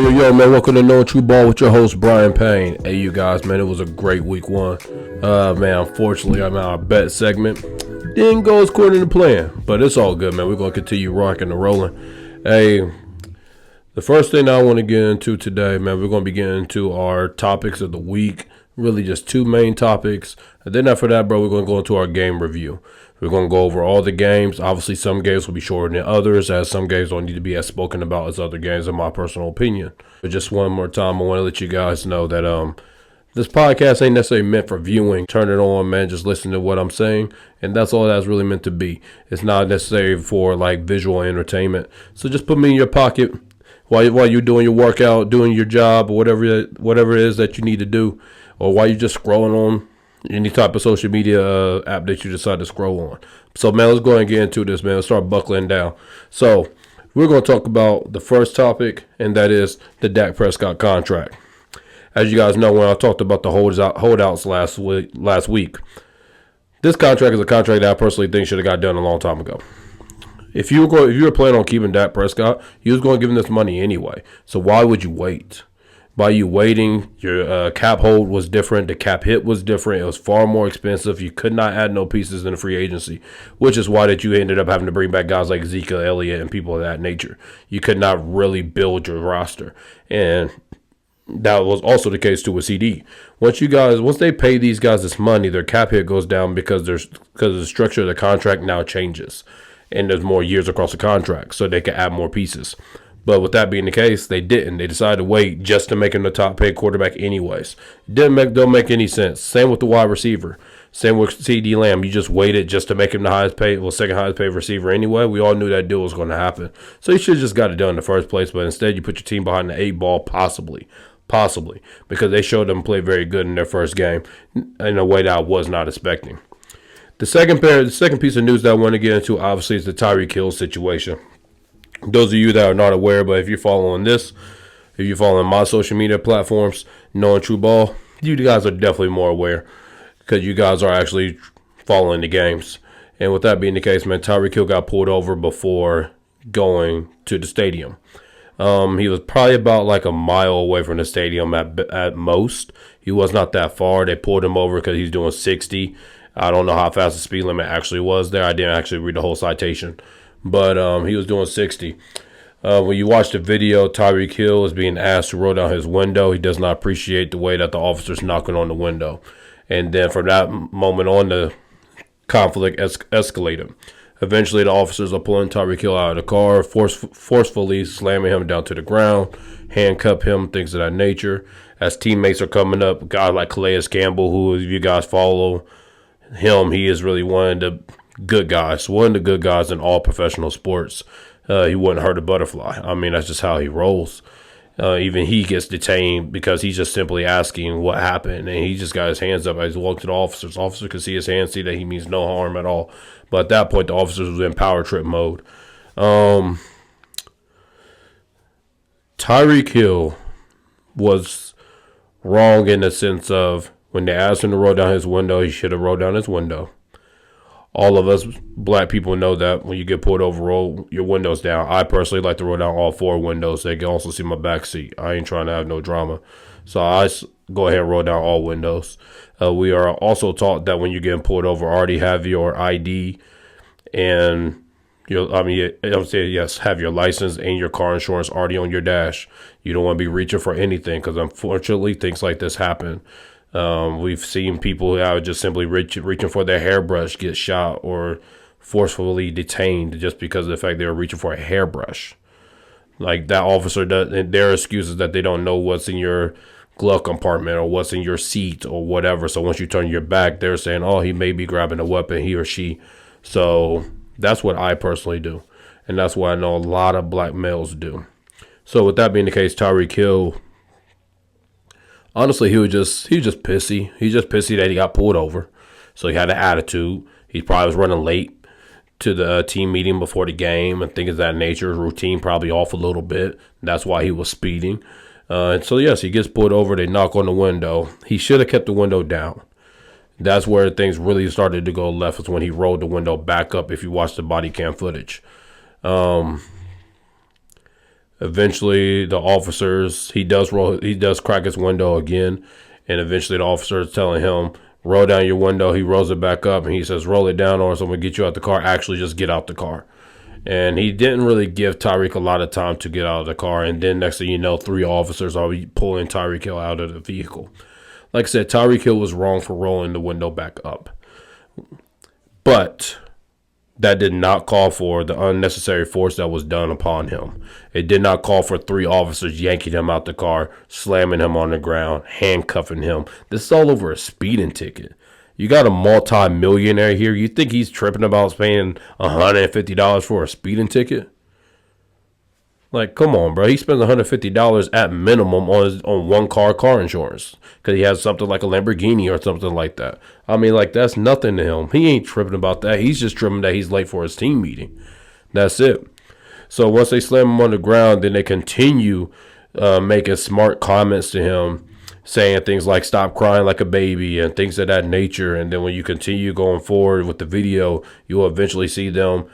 Yo, man, welcome to No True Ball with your host, Brian Payne. Hey, you guys, man, it was a great week one. Man, unfortunately, I'm out of bet segment. Didn't go as according to plan, but it's all good, man. We're going to continue rocking and rolling. Hey, the first thing I want to get into today, man, we're going to be getting into our topics of the week. Really just two main topics. And then after that, bro, we're going to go into our game review. We're going to go over all the games. Obviously, some games will be shorter than others, as some games don't need to be as spoken about as other games, in my personal opinion. But just one more time, I want to let you guys know that this podcast ain't necessarily meant for viewing. Turn it on, man. Just listen to what I'm saying. And that's all that's really meant to be. It's not necessary for, like, visual entertainment. So just put me in your pocket while you're doing your workout, doing your job, or whatever it is that you need to do, or while you're just scrolling on any type of social media app that you decide to scroll on. So, man, let's go ahead and get into this, man. Let's start buckling down. So, we're going to talk about the first topic, and that is the Dak Prescott contract. As you guys know, when I talked about the holdouts last week, this contract is a contract that I personally think should have got done a long time ago. If you were planning on keeping Dak Prescott, you was going to give him this money anyway. So why would you wait? By you waiting, your cap hold was different. The cap hit was different. It was far more expensive. You could not add no pieces in the free agency, which is why that you ended up having to bring back guys like Zeke Elliott and people of that nature. You could not really build your roster. And that was also the case too with CD. Once they pay these guys this money, their cap hit goes down because the structure of the contract now changes. And there's more years across the contract, so they can add more pieces. But with that being the case, they didn't. They decided to wait just to make him the top paid quarterback anyways. Don't make any sense. Same with the wide receiver. Same with CD Lamb. You just waited just to make him the second highest paid receiver anyway. We all knew that deal was going to happen. So you should have just got it done in the first place. But instead, you put your team behind the 8-ball, possibly, because they showed them play very good in their first game in a way that I was not expecting. The second piece of news that I want to get into, obviously, is the Tyreek Hill situation. Those of you that are not aware, but if you're following my social media platforms, knowing True Ball, you guys are definitely more aware because you guys are actually following the games. And with that being the case, man, Tyreek Hill got pulled over before going to the stadium. He was probably about like a mile away from the stadium at most. He was not that far. They pulled him over because he's doing 60. I don't know how fast the speed limit actually was there. I didn't actually read the whole citation. But he was doing 60. When you watch the video, Tyreek Hill is being asked to roll down his window. He does not appreciate the way that the officer's knocking on the window. And then from that moment on, the conflict escalated. Eventually, the officers are pulling Tyreek Hill out of the car, forcefully slamming him down to the ground, handcuff him, things of that nature. As teammates are coming up, a guy like Calais Campbell, who, if you guys follow him, he is really one of the good guys in all professional sports. He wouldn't hurt a butterfly. I mean, that's just how he rolls. Even he gets detained because he's just simply asking what happened, and he just got his hands up as he walked to the officers. Officer could see his hands, see that he means no harm at all. But at that point, the officers was in power trip mode. Tyreek Hill was wrong in the sense of when they asked him to roll down his window, he should have rolled down his window. All of us black people know that when you get pulled over, roll your windows down. I personally like to roll down all 4 windows. They can also see my back seat. I ain't trying to have no drama. So I go ahead and roll down all windows. We are also taught that when you're getting pulled over, already have your ID and have your license and your car insurance already on your dash. You don't want to be reaching for anything because unfortunately things like this happen. We've seen people who are just simply reaching for their hairbrush get shot or forcefully detained just because of the fact they were reaching for a hairbrush. Like that officer their excuse is that they don't know what's in your glove compartment or what's in your seat or whatever. So once you turn your back, they're saying, oh, he may be grabbing a weapon, he or she. So that's what I personally do. And that's what I know a lot of black males do. So with that being the case, Tyreek Hill, honestly, he was just pissy. He's just pissy that he got pulled over. So he had an attitude. He probably was running late to the team meeting before the game and things of that nature. His routine probably off a little bit. That's why he was speeding. And so, yes, he gets pulled over. They knock on the window. He should have kept the window down. That's where things really started to go left, is when he rolled the window back up if you watch the body cam footage. Eventually, the officers, he does crack his window again, and eventually the officer is telling him, roll down your window. He rolls it back up, and he says, roll it down, or else I'm going to get you out the car. Actually, just get out the car. And he didn't really give Tyreek a lot of time to get out of the car. And then next thing you know, 3 officers are pulling Tyreek Hill out of the vehicle. Like I said, Tyreek Hill was wrong for rolling the window back up. But that did not call for the unnecessary force that was done upon him. It did not call for 3 officers yanking him out the car, slamming him on the ground, handcuffing him. This is all over a speeding ticket. You got a multi-millionaire here. You think he's tripping about paying $150 for a speeding ticket? Like, come on, bro. He spends $150 at minimum on one car insurance because he has something like a Lamborghini or something like that. I mean, like, that's nothing to him. He ain't tripping about that. He's just tripping that he's late for his team meeting. That's it. So once they slam him on the ground, then they continue making smart comments to him, saying things like stop crying like a baby and things of that nature. And then when you continue going forward with the video, you'll eventually see them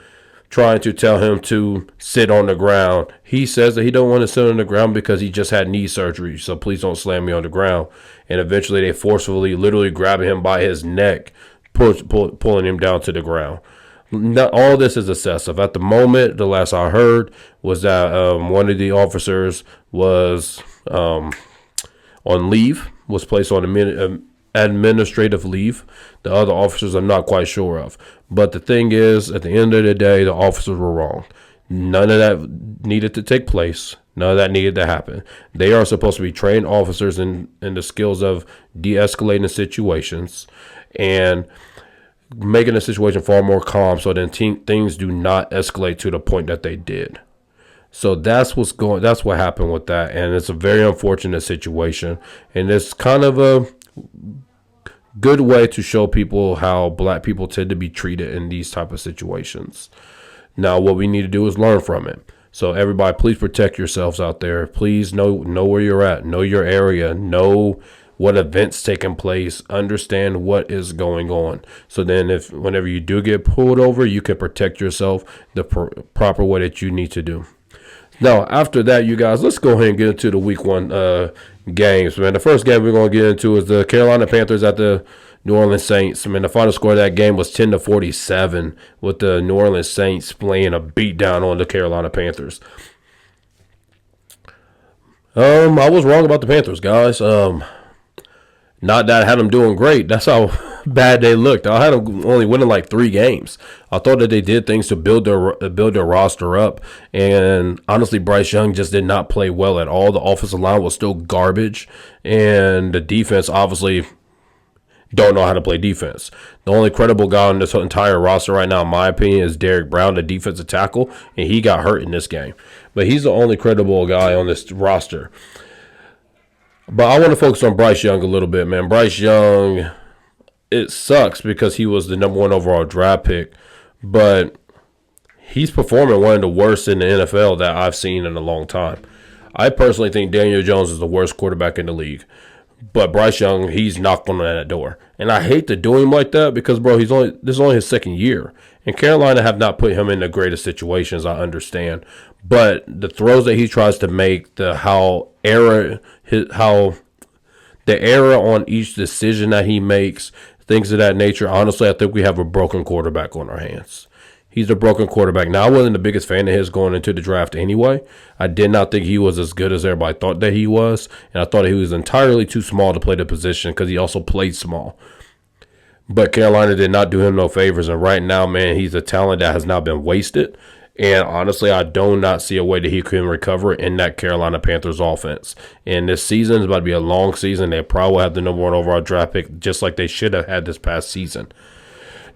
trying to tell him to sit on the ground. He says that he don't want to sit on the ground because he just had knee surgery, so please don't slam me on the ground. And eventually they forcefully, literally grabbing him by his neck, pulling him down to the ground. Not all this is excessive. At the moment, the last I heard was that one of the officers was on leave, was placed on administrative leave. The other officers I'm not quite sure of. But the thing is, at the end of the day, the officers were wrong. None of that needed to take place. None of that needed to happen. They are supposed to be trained officers in the skills of de-escalating situations and making the situation far more calm so then things do not escalate to the point that they did. So that's what happened with that, and it's a very unfortunate situation, and it's kind of a good way to show people how black people tend to be treated in these type of situations. Now, what we need to do is learn from it. So everybody, please protect yourselves out there. Please know where you're at, know your area, know what events taking place, understand what is going on. So then whenever you do get pulled over, you can protect yourself the proper way that you need to do. Now, after that, you guys, let's go ahead and get into the week 1 games, man. The first game we're going to get into is the Carolina Panthers at the New Orleans Saints. I mean, the final score of that game was 10-47, with the New Orleans Saints playing a beatdown on the Carolina Panthers. I was wrong about the Panthers, guys. Not that I had them doing great. That's how bad they looked. I had them only winning like 3 games. I thought that they did things to build their roster up. And honestly, Bryce Young just did not play well at all. The offensive line was still garbage. And the defense obviously don't know how to play defense. The only credible guy on this entire roster right now, in my opinion, is Derrick Brown, the defensive tackle. And he got hurt in this game. But he's the only credible guy on this roster. But I want to focus on Bryce Young a little bit, man. Bryce Young, it sucks because he was the number 1 overall draft pick, but he's performing one of the worst in the NFL that I've seen in a long time. I personally think Daniel Jones is the worst quarterback in the league, but Bryce Young, he's knocked on that door. And I hate to do him like that because, bro, this is only his 2nd year. And Carolina have not put him in the greatest situations, I understand. But the throws that he tries to make, the error on each decision that he makes, things of that nature, honestly, I think we have a broken quarterback on our hands. He's a broken quarterback. Now, I wasn't the biggest fan of his going into the draft anyway. I did not think he was as good as everybody thought that he was. And I thought he was entirely too small to play the position because he also played small. But Carolina did not do him no favors. And right now, man, he's a talent that has not been wasted. And honestly, I do not see a way that he can recover in that Carolina Panthers offense. And this season is about to be a long season. They probably will have the number 1 overall draft pick just like they should have had this past season.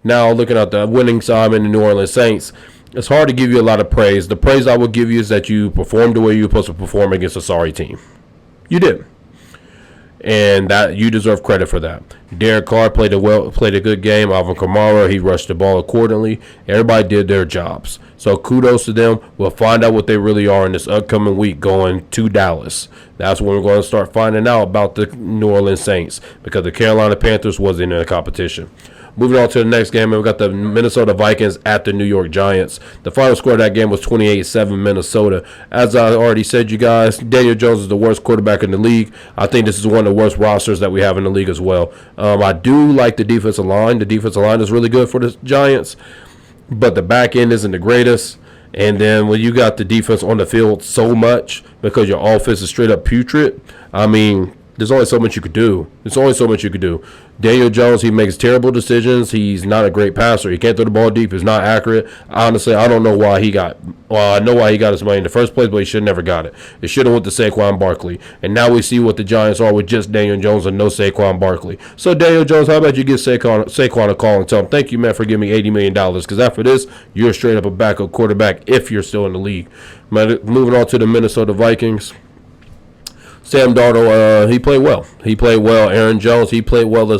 Now, looking at the winning side in the New Orleans Saints, it's hard to give you a lot of praise. The praise I will give you is that you performed the way you were supposed to perform against a sorry team. You did. And that you deserve credit for that. Derek Carr played a good game. Alvin Kamara, he rushed the ball accordingly. Everybody did their jobs. So kudos to them. We'll find out what they really are in this upcoming week going to Dallas. That's when we're going to start finding out about the New Orleans Saints because the Carolina Panthers wasn't in the competition. Moving on to the next game, we got the Minnesota Vikings at the New York Giants. The final score of that game was 28-7 Minnesota. As I already said, you guys, Daniel Jones is the worst quarterback in the league. I think this is one of the worst rosters that we have in the league as well. I do like the defensive line. The defensive line is really good for the Giants, but the back end isn't the greatest. And then when you got the defense on the field so much because your offense is straight up putrid, I mean, there's only so much you could do. Daniel Jones, he makes terrible decisions. He's not a great passer. He can't throw the ball deep. He's not accurate. Honestly, I don't know why he got. Well, I know why he got his money in the first place, but he should have never got it. It should have went to Saquon Barkley. And now we see what the Giants are with just Daniel Jones and no Saquon Barkley. So Daniel Jones, how about you give Saquon a call and tell him, thank you, man, for giving me $80 million. Because after this, you're straight up a backup quarterback if you're still in the league. Moving on to the Minnesota Vikings. Sam Darnold, he played well. Aaron Jones, he played well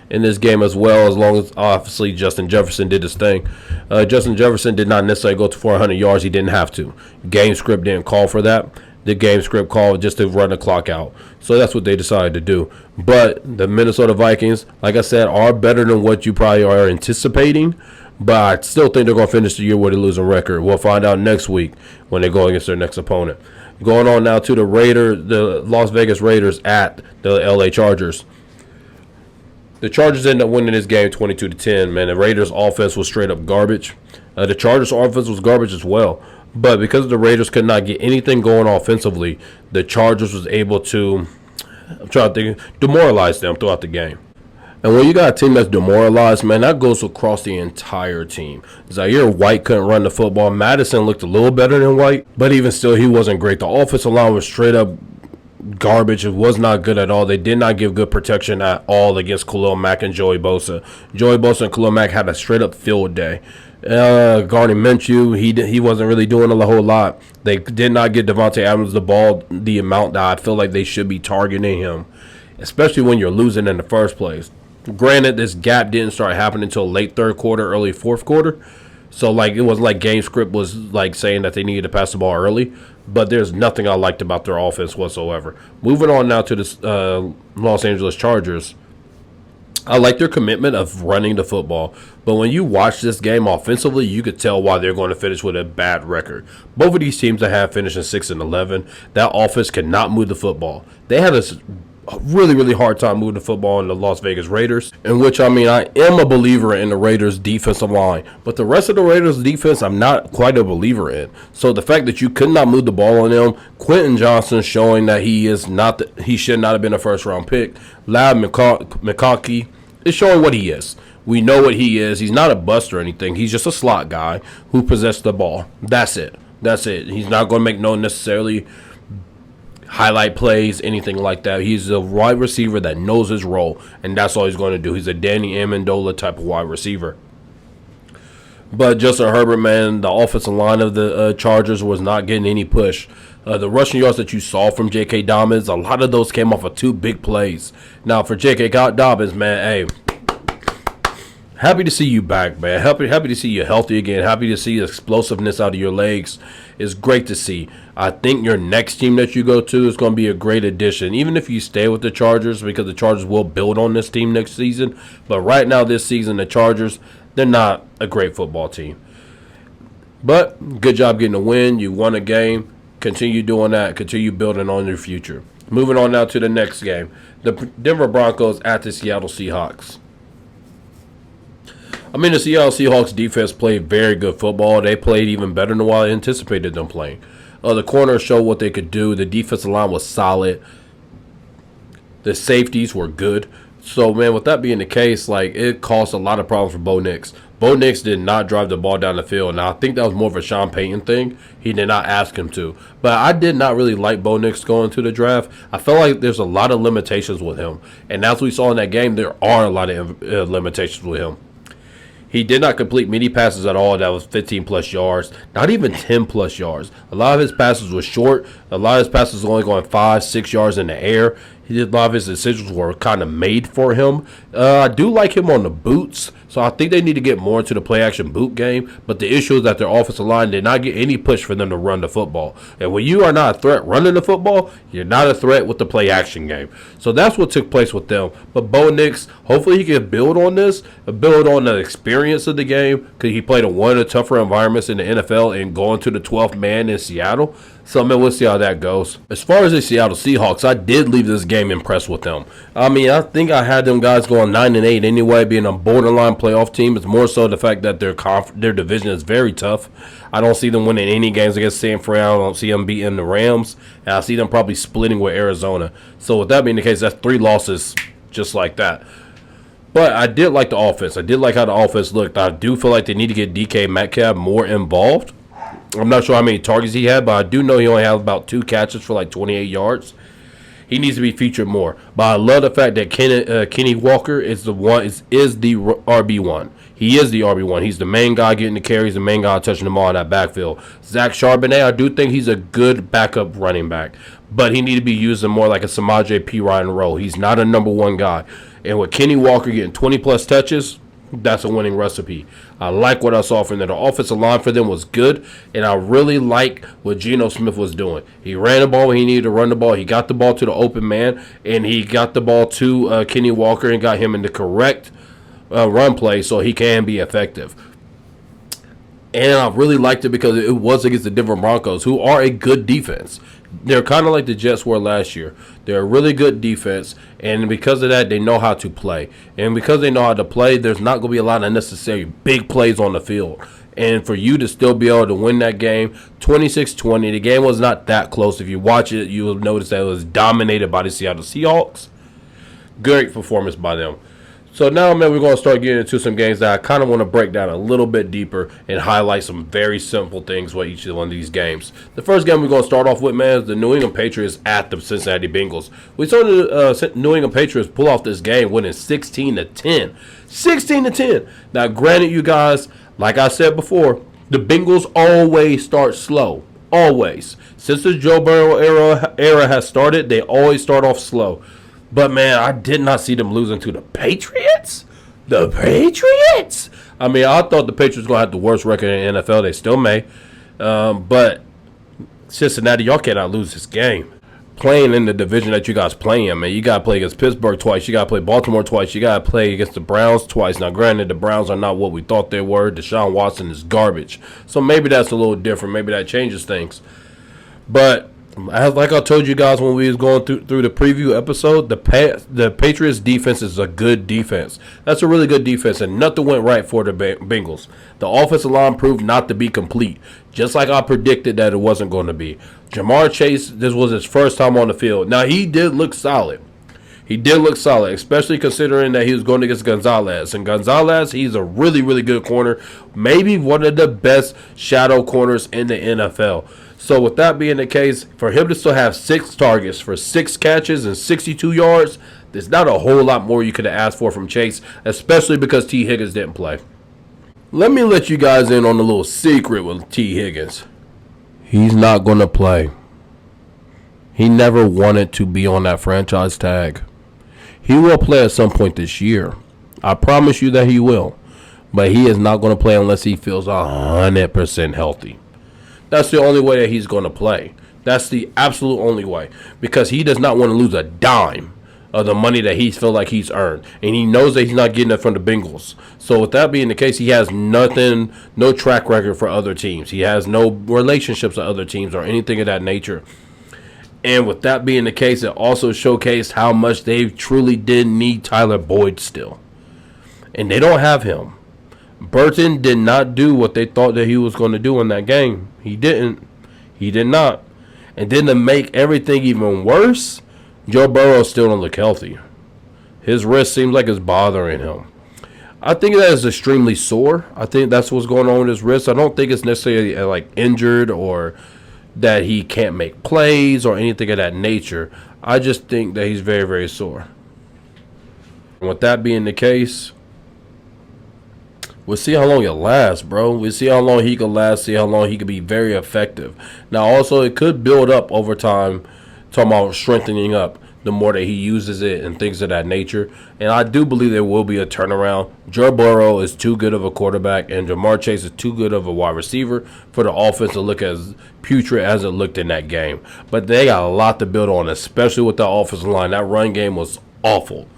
in this game as well, as long as obviously Justin Jefferson did his thing. Justin Jefferson did not necessarily go to 400 yards. He didn't have to. Game script didn't call for that. The game script called just to run the clock out. So that's what they decided to do. But the Minnesota Vikings, like I said, are better than what you probably are anticipating. But I still think they're going to finish the year with a losing record. We'll find out next week when they go against their next opponent. Going on now to the Las Vegas Raiders at the LA Chargers. The Chargers ended up winning this game 22-10. Man, the Raiders' offense was straight up garbage. The Chargers' offense was garbage as well. But because the Raiders could not get anything going offensively, the Chargers was able to, demoralize them throughout the game. And when you got a team that's demoralized, man, that goes across the entire team. Zaire White couldn't run the football. Madison looked a little better than White, but even still, he wasn't great. The offensive line was straight up garbage. It was not good at all. They did not give good protection at all against Khalil Mack and Joey Bosa. Joey Bosa and Khalil Mack had a straight up field day. Gardner Minshew, he wasn't really doing a whole lot. They did not get Devontae Adams the ball the amount that I feel like they should be targeting him, especially when you're losing in the first place. Granted, this gap didn't start happening until late third quarter, early fourth quarter. So, like, it wasn't like game script was, like, saying that they needed to pass the ball early. But there's nothing I liked about their offense whatsoever. Moving on now to the Los Angeles Chargers. I like their commitment of running the football. But when you watch this game offensively, you could tell why they're going to finish with a bad record. Both of these teams that have finished in 6-11, that offense cannot move the football. They had a really, really hard time moving the football in the Las Vegas Raiders, in which, I mean, I am a believer in the Raiders' defensive line, but the rest of the Raiders' defense, I'm not quite a believer in. So the fact that you could not move the ball on them, Quentin Johnson showing that he should not have been a first-round pick. Lab McConkey is showing what he is. We know what he is. He's not a bust or anything. He's just a slot guy who possessed the ball. That's it. He's not going to make no necessarily highlight plays, anything like that. He's a wide receiver that knows his role, and that's all he's going to do. He's a Danny Amendola type of wide receiver. But Justin Herbert, man, the offensive line of the Chargers was not getting any push. The rushing yards that you saw from J.K. Dobbins, a lot of those came off of 2 big plays. Now, for J.K. Dobbins, man, hey, happy to see you back, man. Happy to see you healthy again. Happy to see the explosiveness out of your legs. It's great to see. I think your next team that you go to is going to be a great addition, even if you stay with the Chargers, because the Chargers will build on this team next season. But right now, this season, the Chargers, they're not a great football team. But good job getting a win. You won a game. Continue doing that. Continue building on your future. Moving on now to the next game. The Denver Broncos at the Seattle Seahawks. I mean, the Seattle Seahawks defense played very good football. They played even better than what I anticipated them playing. The corners showed what they could do. The defensive line was solid. The safeties were good. So, man, with that being the case, like, it caused a lot of problems for Bo Nix. Bo Nix did not drive the ball down the field. Now, I think that was more of a Sean Payton thing. He did not ask him to. But I did not really like Bo Nix going to the draft. I felt like there's a lot of limitations with him. And as we saw in that game, there are a lot of limitations with him. He did not complete many passes at all that was 15-plus yards, not even 10-plus yards. A lot of his passes were short. A lot of his passes were only going 5, 6 yards in the air. A lot of his decisions were kind of made for him. I do like him on the boots, so I think they need to get more into the play-action boot game. But the issue is that their offensive line did not get any push for them to run the football. And when you are not a threat running the football, you're not a threat with the play-action game. So that's what took place with them. But Bo Nix, hopefully he can build on this, build on the experience of the game, because he played in one of the tougher environments in the NFL and going to the 12th man in Seattle. So, man, we'll see how that goes. As far as the Seattle Seahawks, I did leave this game impressed with them. I mean, I think I had them guys going 9-8 anyway, being a borderline playoff team. It's more so the fact that their division is very tough. I don't see them winning any games against San Fran. I don't see them beating the Rams. And I see them probably splitting with Arizona. So, with that being the case, that's 3 losses just like that. But I did like the offense. I did like how the offense looked. I do feel like they need to get DK Metcalf more involved. I'm not sure how many targets he had, but I do know he only had about 2 catches for like 28 yards. He needs to be featured more. But I love the fact that Kenny Walker is the RB1. He is the RB1. He's the main guy getting the carries, the main guy touching the ball in that backfield. Zach Charbonnet, I do think he's a good backup running back, but he needs to be used in more like a Samaje Perine role. He's not a number 1 guy. And with Kenny Walker getting 20-plus touches, that's a winning recipe. I like what I saw from them. The offensive line for them was good, and I really like what Geno Smith was doing. He ran the ball when he needed to run the ball. He got the ball to the open man, and he got the ball to Kenny Walker and got him in the correct run play so he can be effective. And I really liked it because it was against the Denver Broncos, who are a good defense. They're kind of like the Jets were last year. They're a really good defense, and because of that, they know how to play. And because they know how to play, there's not going to be a lot of necessary big plays on the field. And for you to still be able to win that game, 26-20, the game was not that close. If you watch it, you will notice that it was dominated by the Seattle Seahawks. Great performance by them. So now, man, we're going to start getting into some games that I kind of want to break down a little bit deeper and highlight some very simple things with each one of these games. The first game we're going to start off with, man, is the New England Patriots at the Cincinnati Bengals. We saw the New England Patriots pull off this game, winning 16-10. 16-10. Now, granted, you guys, like I said before, the Bengals always start slow. Always. Since the Joe Burrow era has started, they always start off slow. But, man, I did not see them losing to the Patriots. The Patriots? I mean, I thought the Patriots were going to have the worst record in the NFL. They still may. But Cincinnati, y'all cannot lose this game. Playing in the division that you guys play in, man, you got to play against Pittsburgh twice. You got to play Baltimore twice. You got to play against the Browns twice. Now, granted, the Browns are not what we thought they were. Deshaun Watson is garbage. So maybe that's a little different. Maybe that changes things. But like I told you guys when we was going through the preview episode, the Patriots defense is a good defense. That's a really good defense, and nothing went right for the Bengals. The offensive line proved not to be complete, just like I predicted that it wasn't going to be. Jamar Chase, this was his first time on the field. Now, he did look solid. He did look solid, especially considering that he was going against Gonzalez. And Gonzalez, he's a really, really good corner, maybe one of the best shadow corners in the NFL. So with that being the case, for him to still have 6 targets for 6 catches and 62 yards, there's not a whole lot more you could have asked for from Chase, especially because T. Higgins didn't play. Let me let you guys in on a little secret with T. Higgins. He's not going to play. He never wanted to be on that franchise tag. He will play at some point this year. I promise you that he will. But he is not going to play unless he feels 100% healthy. That's the only way that he's going to play. That's the absolute only way. Because he does not want to lose a dime of the money that he feels like he's earned. And he knows that he's not getting it from the Bengals. So with that being the case, he has nothing, no track record for other teams. He has no relationships with other teams or anything of that nature. And with that being the case, it also showcased how much they truly did need Tyler Boyd still. And they don't have him. Burton did not do what they thought that he was going to do in that game. He didn't. He did not. And then to make everything even worse, Joe Burrow still don't look healthy. His wrist seems like it's bothering him. I think that is extremely sore. I think that's what's going on with his wrist. I don't think it's necessarily like injured or that he can't make plays or anything of that nature. I just think that he's very, very sore. And with that being the case, we'll see how long it lasts, bro. We'll see how long he can last, see how long he can be very effective. Now, also, it could build up over time, talking about strengthening up. the more that he uses it and things of that nature. And I do believe there will be a turnaround. Joe Burrow is too good of a quarterback, and Jamar Chase is too good of a wide receiver for the offense to look as putrid as it looked in that game. But they got a lot to build on, especially with the offensive line. That run game was awful.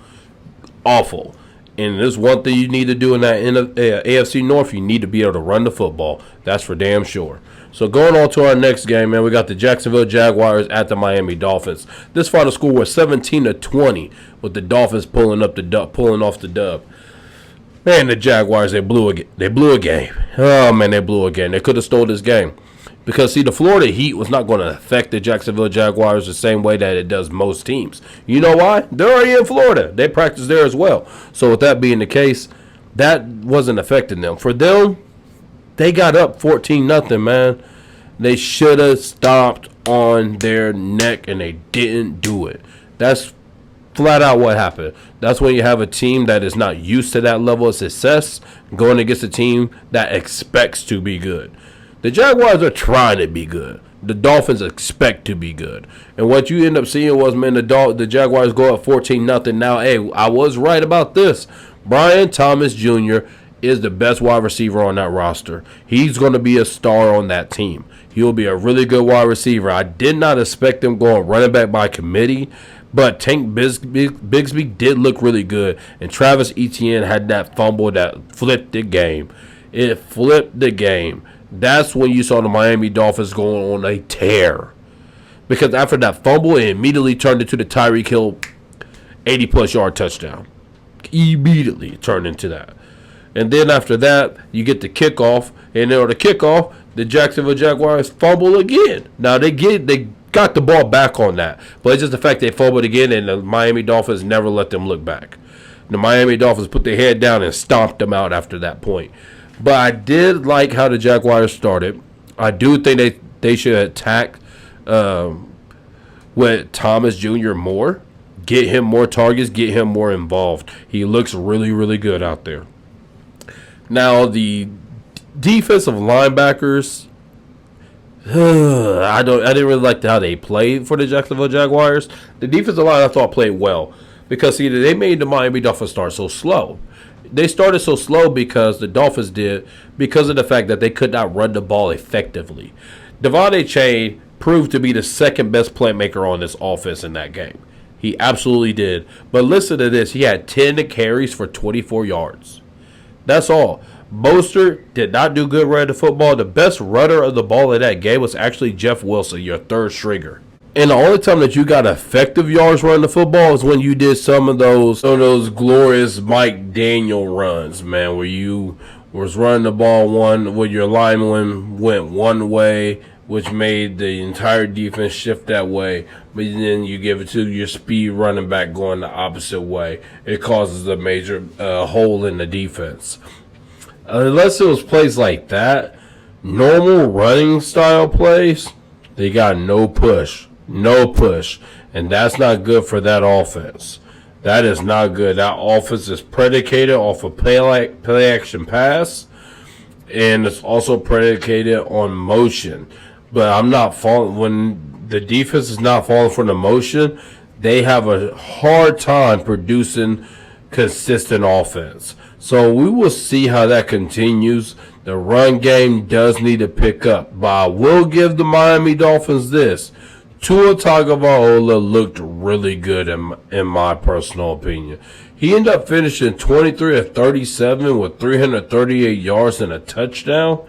Awful. And there's one thing you need to do in that AFC North. You need to be able to run the football. That's for damn sure. So going on to our next game, man, we got the Jacksonville Jaguars at the Miami Dolphins. This final score was 17-20, with the Dolphins pulling off the dub. Man, the Jaguars, they blew a game. Oh man, they blew a game. They could have stole this game. Because, see, the Florida Heat was not going to affect the Jacksonville Jaguars the same way that it does most teams. You know why? They're already in Florida. They practice there as well. So with that being the case, that wasn't affecting them. For them, they got up 14-0, man. They should have stomped on their neck, and they didn't do it. That's flat out what happened. That's when you have a team that is not used to that level of success going against a team that expects to be good. The Jaguars are trying to be good. The Dolphins expect to be good. And what you end up seeing was, man, the Jaguars go up 14-0. Now, hey, I was right about this. Brian Thomas Jr. is the best wide receiver on that roster. He's going to be a star on that team. He'll be a really good wide receiver. I did not expect him going running back by committee, but Tank Bigsby did look really good. And Travis Etienne had that fumble that flipped the game. It flipped the game. That's when you saw the Miami Dolphins going on a tear. Because after that fumble, it immediately turned into the Tyreek Hill 80-plus yard touchdown. Immediately turned into that. And then after that, you get the kickoff. And then on the kickoff, the Jacksonville Jaguars fumble again. Now, they got the ball back on that. But it's just the fact they fumbled again, and the Miami Dolphins never let them look back. The Miami Dolphins put their head down and stomped them out after that point. But I did like how the Jaguars started. I do think they should attack with Thomas Jr. more. Get him more targets. Get him more involved. He looks really, really good out there. Now, the defensive linebackers, I didn't really like how they played for the Jacksonville Jaguars. The defensive line I thought played well. Because, see, they made the Miami Dolphins start so slow. They started so slow because the Dolphins did, because of the fact that they could not run the ball effectively. Devontae Chain proved to be the second best playmaker on this offense in that game. He absolutely did. But listen to this. He had 10 carries for 24 yards. That's all. Mostert did not do good running the football. The best runner of the ball in that game was actually Jeff Wilson, your third stringer. And the only time that you got effective yards running the football is when you did some of those glorious Mike Daniel runs, man, where you was running the ball where your lineman went one way, which made the entire defense shift that way, but then you give it to your speed running back going the opposite way. It causes a major hole in the defense. Unless it was plays like that, normal running style plays, they got no push. No push. And that's not good for that offense. That is not good. That offense is predicated off of play action pass. And it's also predicated on motion. But I'm not falling. When the defense is not falling for the motion, they have a hard time producing consistent offense. So we will see how that continues. The run game does need to pick up. But I will give the Miami Dolphins this. Tua Tagovailoa looked really good in my personal opinion. He ended up finishing 23 of 37 with 338 yards and a touchdown.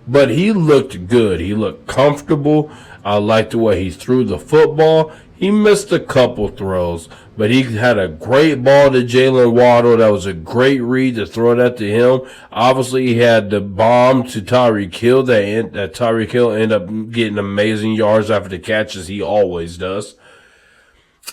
But he looked good. He looked comfortable. I liked the way he threw the football. He missed a couple throws, but he had a great ball to Jalen Waddle. That was a great read to throw that to him. Obviously, he had the bomb to Tyreek Hill that Tyreek Hill ended up getting amazing yards after the catches he always does.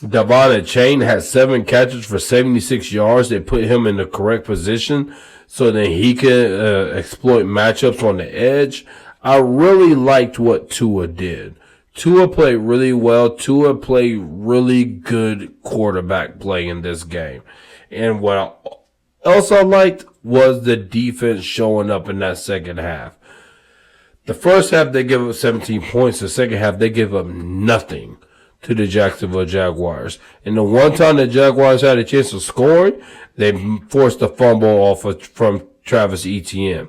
Devontae Chain had 7 catches for 76 yards. They put him in the correct position so that he could exploit matchups on the edge. I really liked what Tua did. Tua played really well. Tua played really good quarterback play in this game. And what else I liked was the defense showing up in that second half. The first half, they give up 17 points. The second half, they give up nothing. to the Jacksonville Jaguars. And the one time the Jaguars had a chance of scoring, they forced a fumble from Travis Etienne.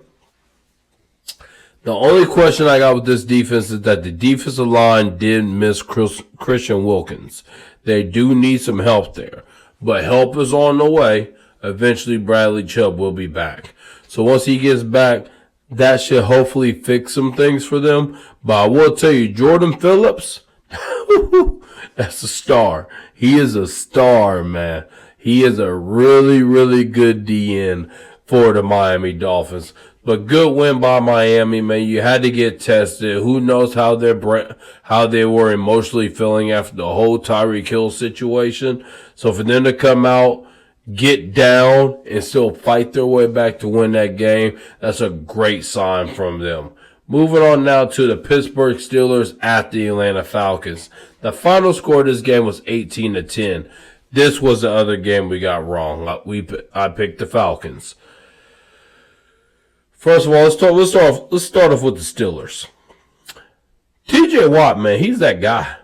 The only question I got with this defense is that the defensive line did miss Christian Wilkins. They do need some help there. But help is on the way. Eventually, Bradley Chubb will be back. So once he gets back, that should hopefully fix some things for them. But I will tell you, Jordan Phillips, that's a star. He is a star, man. He is a really, really good DN for the Miami Dolphins. But good win by Miami, man. You had to get tested. Who knows how they were emotionally feeling after the whole Tyreek Hill situation. So for them to come out, get down, and still fight their way back to win that game, that's a great sign from them. Moving on now to the Pittsburgh Steelers at the Atlanta Falcons. The final score of this game was 18-10. This was the other game we got wrong. I picked the Falcons. First of all, let's start off with the Steelers. TJ Watt, man, he's that guy.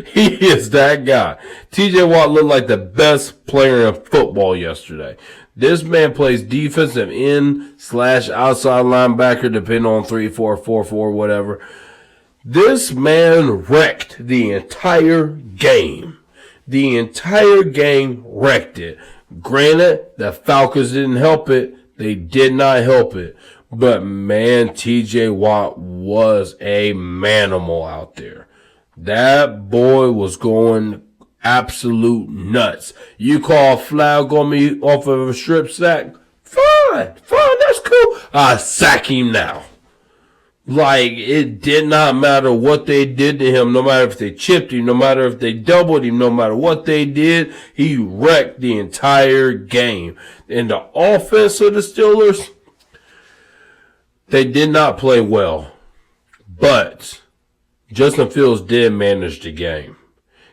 He is that guy. TJ Watt looked like the best player in football yesterday. This man plays defensive end/outside linebacker, depending on 3-4, 4-4, whatever. This man wrecked the entire game. The entire game wrecked it. Granted, the Falcons didn't help it. They did not help it. But, man, TJ Watt was a manimal out there. That boy was going absolute nuts. You call a flag on me off of a strip sack? Fine, that's cool. I sack him now. Like, it did not matter what they did to him, no matter if they chipped him, no matter if they doubled him, no matter what they did, he wrecked the entire game. And the offense of the Steelers, they did not play well. But Justin Fields did manage the game.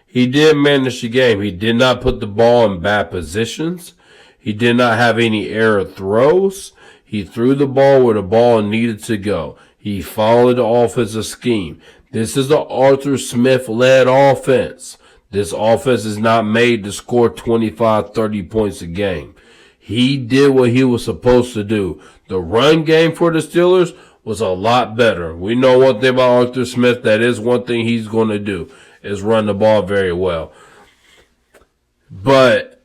He did manage the game. He did not put the ball in bad positions. He did not have any error throws. He threw the ball where the ball needed to go. He followed the offensive scheme. This is the Arthur Smith-led offense. This offense is not made to score 25, 30 points a game. He did what he was supposed to do. The run game for the Steelers was a lot better. We know one thing about Arthur Smith. That is one thing he's going to do, is run the ball very well. But,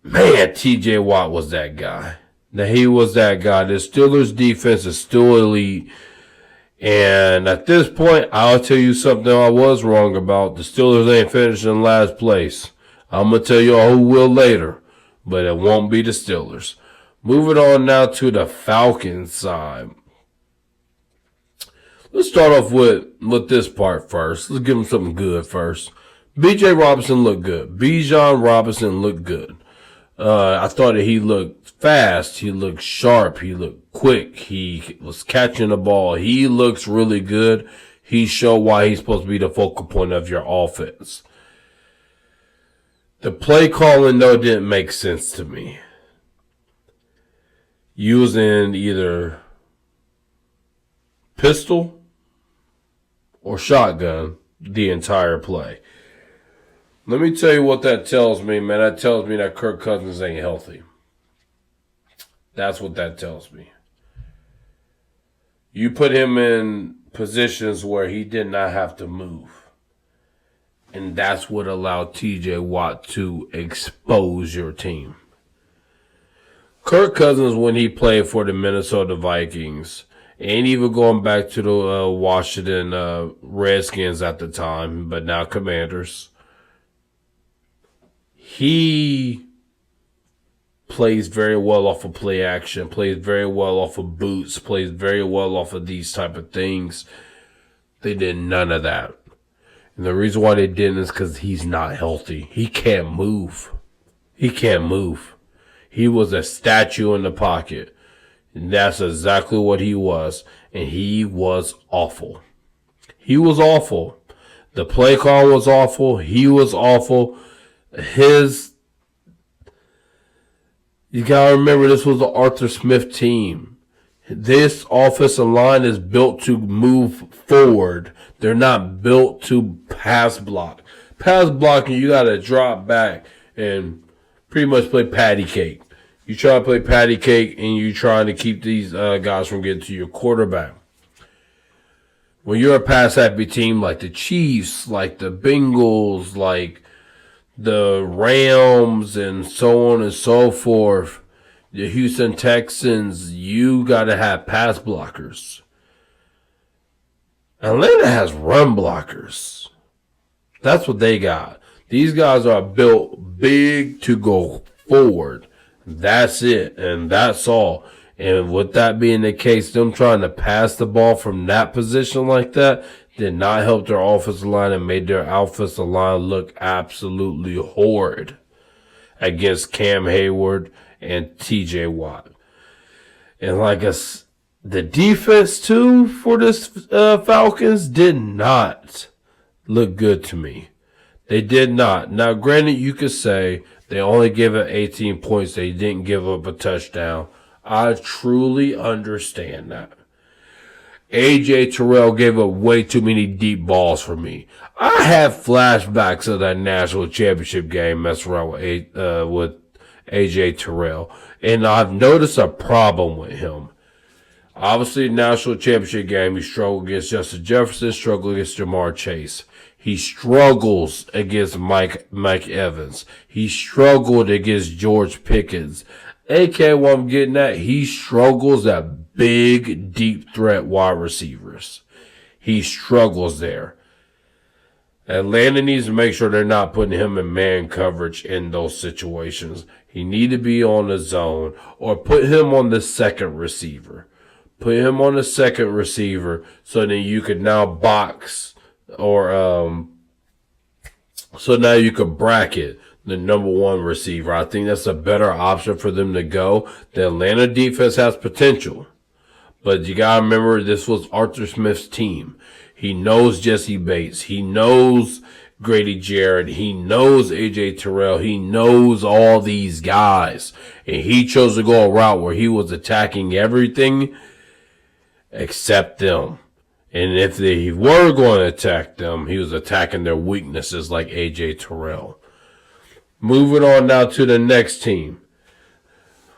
man, TJ Watt was that guy. Now, he was that guy. The Steelers' defense is still elite. And at this point, I'll tell you something I was wrong about. The Steelers ain't finishing in last place. I'm going to tell you who will later. But it won't be the Steelers. Moving on now to the Falcons side. Let's start off with this part first. Let's give them something good first. B.J. Robinson looked good. Bijan Robinson looked good. I thought that he looked fast. He looked sharp. He looked quick. He was catching the ball. He looks really good. He showed why he's supposed to be the focal point of your offense. The play calling, though, didn't make sense to me. Using either pistol or shotgun the entire play. Let me tell you what that tells me, man. That tells me that Kirk Cousins ain't healthy. That's what that tells me. You put him in positions where he did not have to move. And that's what allowed TJ Watt to expose your team. Kirk Cousins, when he played for the Minnesota Vikings, and even going back to the Washington Redskins at the time, but now Commanders, he plays very well off of play action, plays very well off of boots, plays very well off of these type of things. They did none of that. And the reason why they didn't is because he's not healthy. He can't move. He can't move. He was a statue in the pocket. And that's exactly what he was. And he was awful. He was awful. The play call was awful. He was awful. You gotta remember, this was the Arthur Smith team. This offensive line is built to move forward. They're not built to pass block. Pass blocking, you got to drop back and pretty much play patty cake. You try to play patty cake and you trying to keep these guys from getting to your quarterback. When you're a pass happy team like the Chiefs, like the Bengals, like the Rams, and so on and so forth, the Houston Texans, you got to have pass blockers. Atlanta has run blockers. That's what they got. These guys are built big to go forward. That's it, and that's all. And with that being the case, them trying to pass the ball from that position like that did not help their offensive line and made their offensive line look absolutely horrid against Cam Hayward and TJ Watt. And the defense too for this Falcons did not look good to me. They did not. Now, granted, you could say they only gave up 18 points. They didn't give up a touchdown. I truly understand that. AJ Terrell gave up way too many deep balls for me. I have flashbacks of that national championship game messing around with AJ Terrell, and I've noticed a problem with him. Obviously, national championship game, he struggled against Justin Jefferson, struggled against Jamar Chase. He struggles against Mike Evans. He struggled against George Pickens. AK, what I'm getting at, he struggles at big, deep threat wide receivers. He struggles there. Atlanta needs to make sure they're not putting him in man coverage in those situations. He need to be on the zone or put him on the second receiver. Put him on the second receiver so that you could now box or so now you could bracket the number one receiver. I think that's a better option for them to go. The Atlanta defense has potential. But you got to remember, this was Arthur Smith's team. He knows Jesse Bates. He knows Grady Jarrett. He knows AJ Terrell. He knows all these guys. And he chose to go a route where he was attacking everything except them. And if they were going to attack them, he was attacking their weaknesses like AJ Terrell. Moving on now to the next team.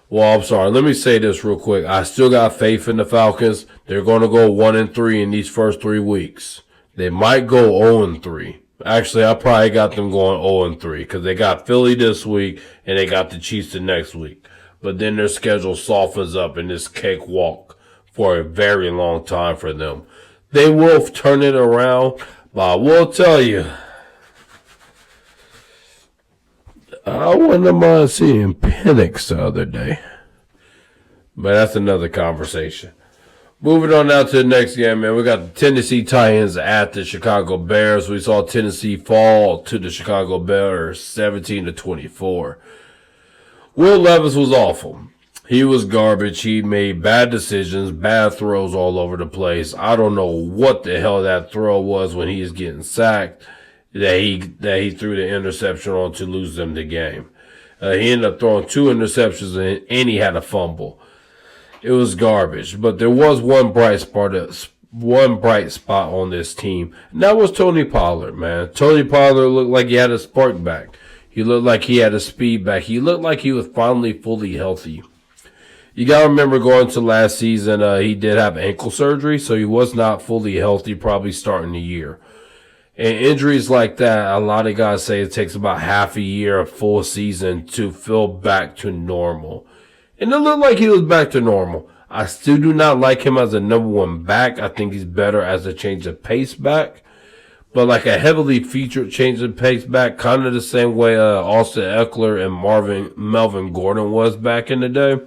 Well, I'm sorry. Let me say this real quick. I still got faith in the Falcons. They're going to go 1-3 in these first 3 weeks. They might go 0-3. Actually, I probably got them going 0-3 because they got Philly this week and they got the Chiefs the next week. But then their schedule softens up in this cakewalk for a very long time for them. They will turn it around, but I will tell you, I wouldn't mind seeing Penix the other day. But that's another conversation. Moving on now to the next game, man. We got the Tennessee Titans at the Chicago Bears. We saw Tennessee fall to the Chicago Bears 17-24. Will Levis was awful. He was garbage. He made bad decisions, bad throws all over the place. I don't know what the hell that throw was when he was getting sacked. That he threw the interception on to lose them the game. He ended up throwing 2 interceptions and he had a fumble. It was garbage, but there was one bright spot on this team, and that was Tony Pollard, man. Tony Pollard looked like he had a spark back. He looked like he had a speed back. He looked like he was finally fully healthy. You got to remember going to last season, he did have ankle surgery, so he was not fully healthy probably starting the year. And injuries like that, a lot of guys say it takes about half a year, a full season to feel back to normal. And it looked like he was back to normal. I still do not like him as a number one back. I think he's better as a change of pace back. But like a heavily featured change of pace back, kind of the same way Austin Eckler and Melvin Gordon was back in the day.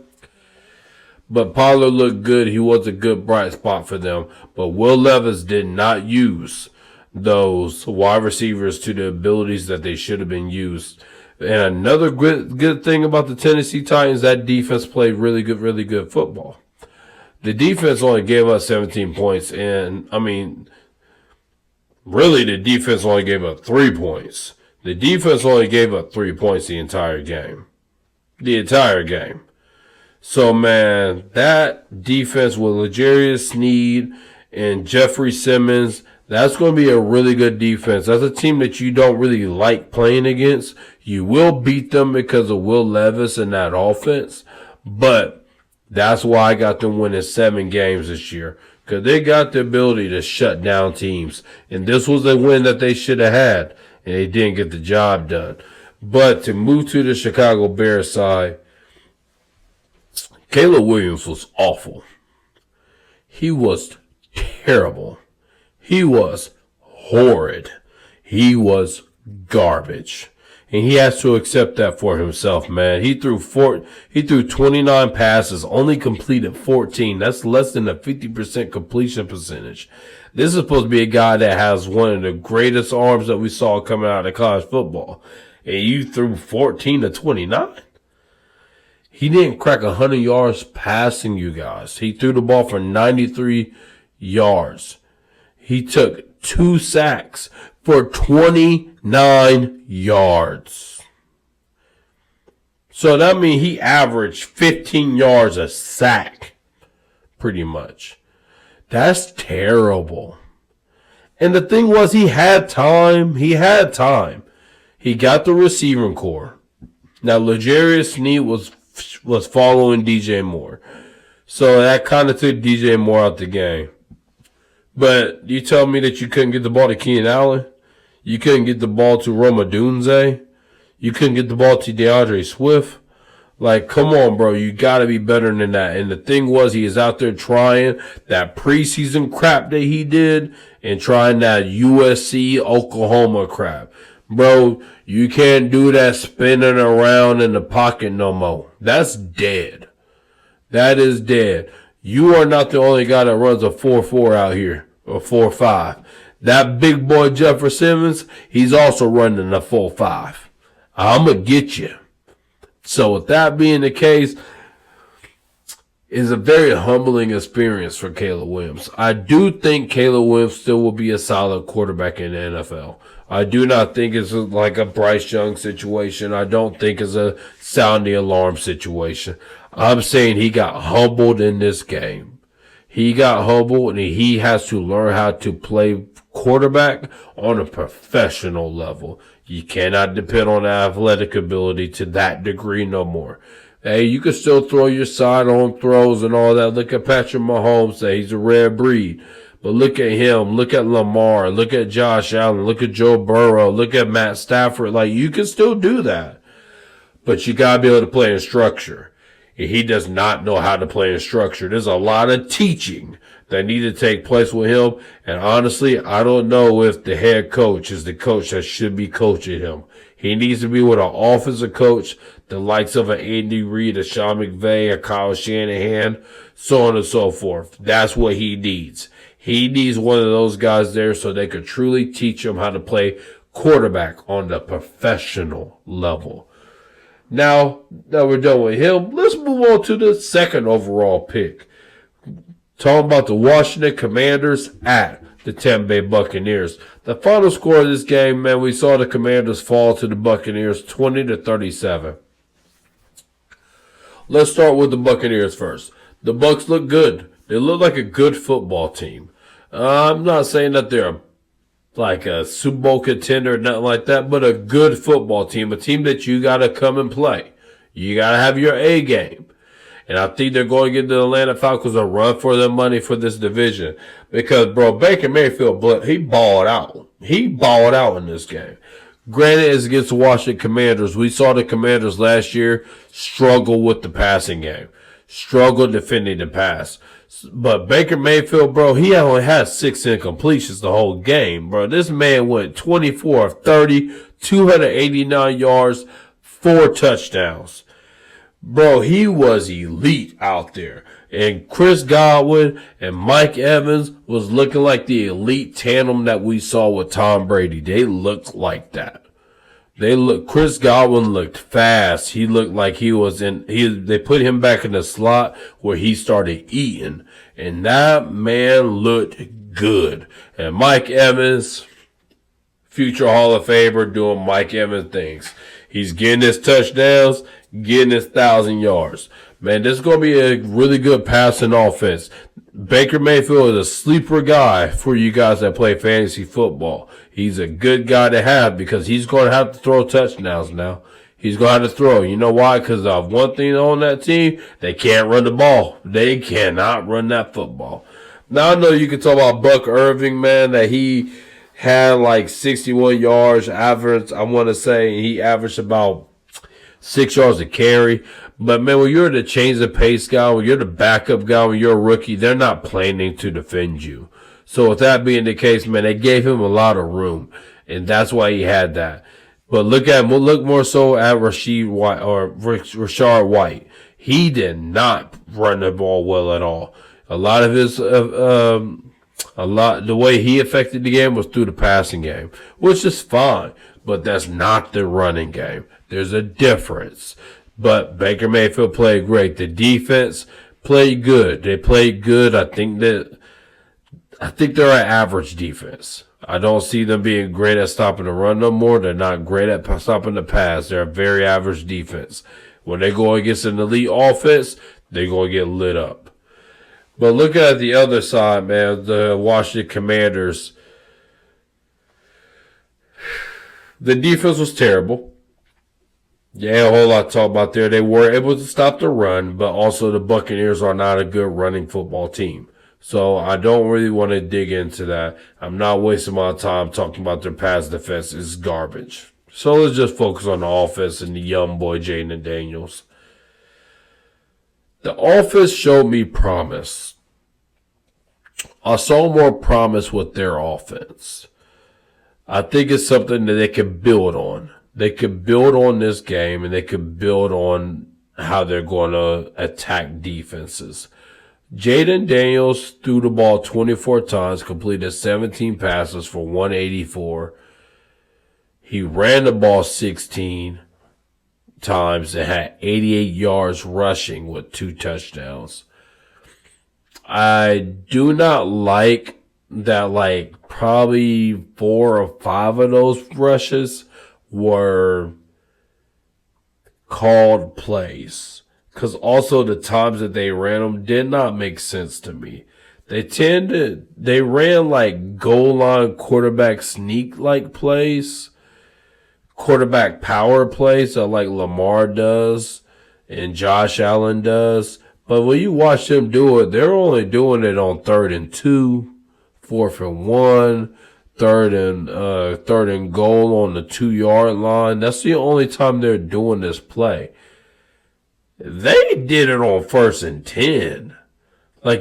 But Pollard looked good. He was a good bright spot for them. But Will Levis did not use those wide receivers to the abilities that they should have been used. And another good thing about the Tennessee Titans, that defense played really good football. The defense only gave us 17 points, and really the defense only gave up 3 points. The defense only gave up 3 points the entire game. The entire game. So, man, that defense with L'Jarius Sneed and Jeffrey Simmons, that's going to be a really good defense. That's a team that you don't really like playing against. You will beat them because of Will Levis and that offense. But that's why I got them winning 7 games this year. Because they got the ability to shut down teams. And this was a win that they should have had. And they didn't get the job done. But to move to the Chicago Bears side, Caleb Williams was awful. He was terrible. He was horrid. He was garbage. And he has to accept that for himself, man. He threw 29 passes, only completed 14. That's less than a 50% completion percentage. This is supposed to be a guy that has one of the greatest arms that we saw coming out of college football. And you threw 14 to 29? He didn't crack 100 yards passing, you guys. He threw the ball for 93 yards. He took 2 sacks for 29 yards. So that means he averaged 15 yards a sack, pretty much. That's terrible. And the thing was, he had time. He got the receiving core. Now, L'Jarius Sneed was following DJ Moore. So that kind of took DJ Moore out the game. But you tell me that you couldn't get the ball to Keenan Allen? You couldn't get the ball to Roma Dunze? You couldn't get the ball to DeAndre Swift? Like, come on, bro. You got to be better than that. And the thing was, he is out there trying that preseason crap that he did and trying that USC Oklahoma crap. Bro, you can't do that spinning around in the pocket no more. That's dead. That is dead. You are not the only guy that runs a 4.4 out here, or 4.5. That big boy Jeffrey Simmons, he's also running a 4.5. I'm going to get you. So with that being the case, it's a very humbling experience for Caleb Williams. I do think Caleb Williams still will be a solid quarterback in the NFL. I do not think it's like a Bryce Young situation. I don't think it's a sounding alarm situation. I'm saying he got humbled in this game. He got humbled, and he has to learn how to play quarterback on a professional level. You cannot depend on athletic ability to that degree no more. Hey, you can still throw your sidearm throws and all that. Look at Patrick Mahomes, say he's a rare breed. But look at him, look at Lamar, look at Josh Allen, look at Joe Burrow, look at Matt Stafford. Like, you can still do that. But you got to be able to play in structure. And he does not know how to play in structure. There's a lot of teaching that need to take place with him. And honestly, I don't know if the head coach is the coach that should be coaching him. He needs to be with an offensive coach, the likes of an Andy Reid, a Sean McVay, a Kyle Shanahan, so on and so forth. That's what he needs. He needs one of those guys there so they could truly teach him how to play quarterback on the professional level. Now that we're done with him, let's move on to the second overall pick. Talking about the Washington Commanders at the Tampa Bay Buccaneers. The final score of this game, man, we saw the Commanders fall to the Buccaneers 20-37. Let's start with the Buccaneers first. The Bucs look good. They look like a good football team. I'm not saying that they're like a Super Bowl contender or nothing like that, but a good football team, a team that you got to come and play. You got to have your A game. And I think they're going to give the Atlanta Falcons a run for their money for this division. Because, bro, Baker Mayfield, he balled out. He balled out in this game. Granted, it's against the Washington Commanders. We saw the Commanders last year struggle with the passing game. Struggle defending the pass. But Baker Mayfield, bro, he only had 6 incompletions the whole game, bro. This man went 24 of 30, 289 yards, 4 touchdowns. Bro, he was elite out there. And Chris Godwin and Mike Evans was looking like the elite tandem that we saw with Tom Brady. They looked like that. Chris Godwin looked fast. He looked like they put him back in the slot where he started eating. And that man looked good. And Mike Evans, future Hall of Famer, doing Mike Evans things. He's getting his touchdowns, getting his 1,000 yards. Man, this is going to be a really good passing offense. Baker Mayfield is a sleeper guy for you guys that play fantasy football. He's a good guy to have because he's going to have to throw touchdowns now. He's going to have to throw. You know why? Because of one thing on that team, they can't run the ball. They cannot run that football. Now, I know you can talk about Buck Irving, man, that he had like 61 yards average. I want to say he averaged about 6 yards a carry. But, man, when you're the change of pace guy, when you're the backup guy, when you're a rookie, they're not planning to defend you. So, with that being the case, man, they gave him a lot of room. And that's why he had that. But look more so at Rashad White. He did not run the ball well at all. A lot of his, the way he affected the game was through the passing game, which is fine. But that's not the running game. There's a difference. But Baker Mayfield played great. The defense played good. They played good. I think they're an average defense. I don't see them being great at stopping the run no more. They're not great at stopping the pass. They're a very average defense. When they go against an elite offense, they're going to get lit up. But look at the other side, man, the Washington Commanders. The defense was terrible. Yeah, a whole lot to talk about there. They were able to stop the run, but also the Buccaneers are not a good running football team. So I don't really want to dig into that. I'm not wasting my time talking about their pass defense. It's garbage. So let's just focus on the offense and the young boy Jaden Daniels. The offense showed me promise. I saw more promise with their offense. I think it's something that they could build on. They could build on this game, and they could build on how they're going to attack defenses. Jaden Daniels threw the ball 24 times, completed 17 passes for 184. He ran the ball 16 times and had 88 yards rushing with 2 touchdowns. I do not like that, probably 4 or 5 of those rushes were called plays. Because also the times that they ran them did not make sense to me. They ran goal line quarterback sneak plays, quarterback power plays like Lamar does and Josh Allen does. But when you watch them do it, they're only doing it on 3rd and 2, 4th and 1, third and goal on the 2-yard line. That's the only time they're doing this play. They did it on 1st and 10.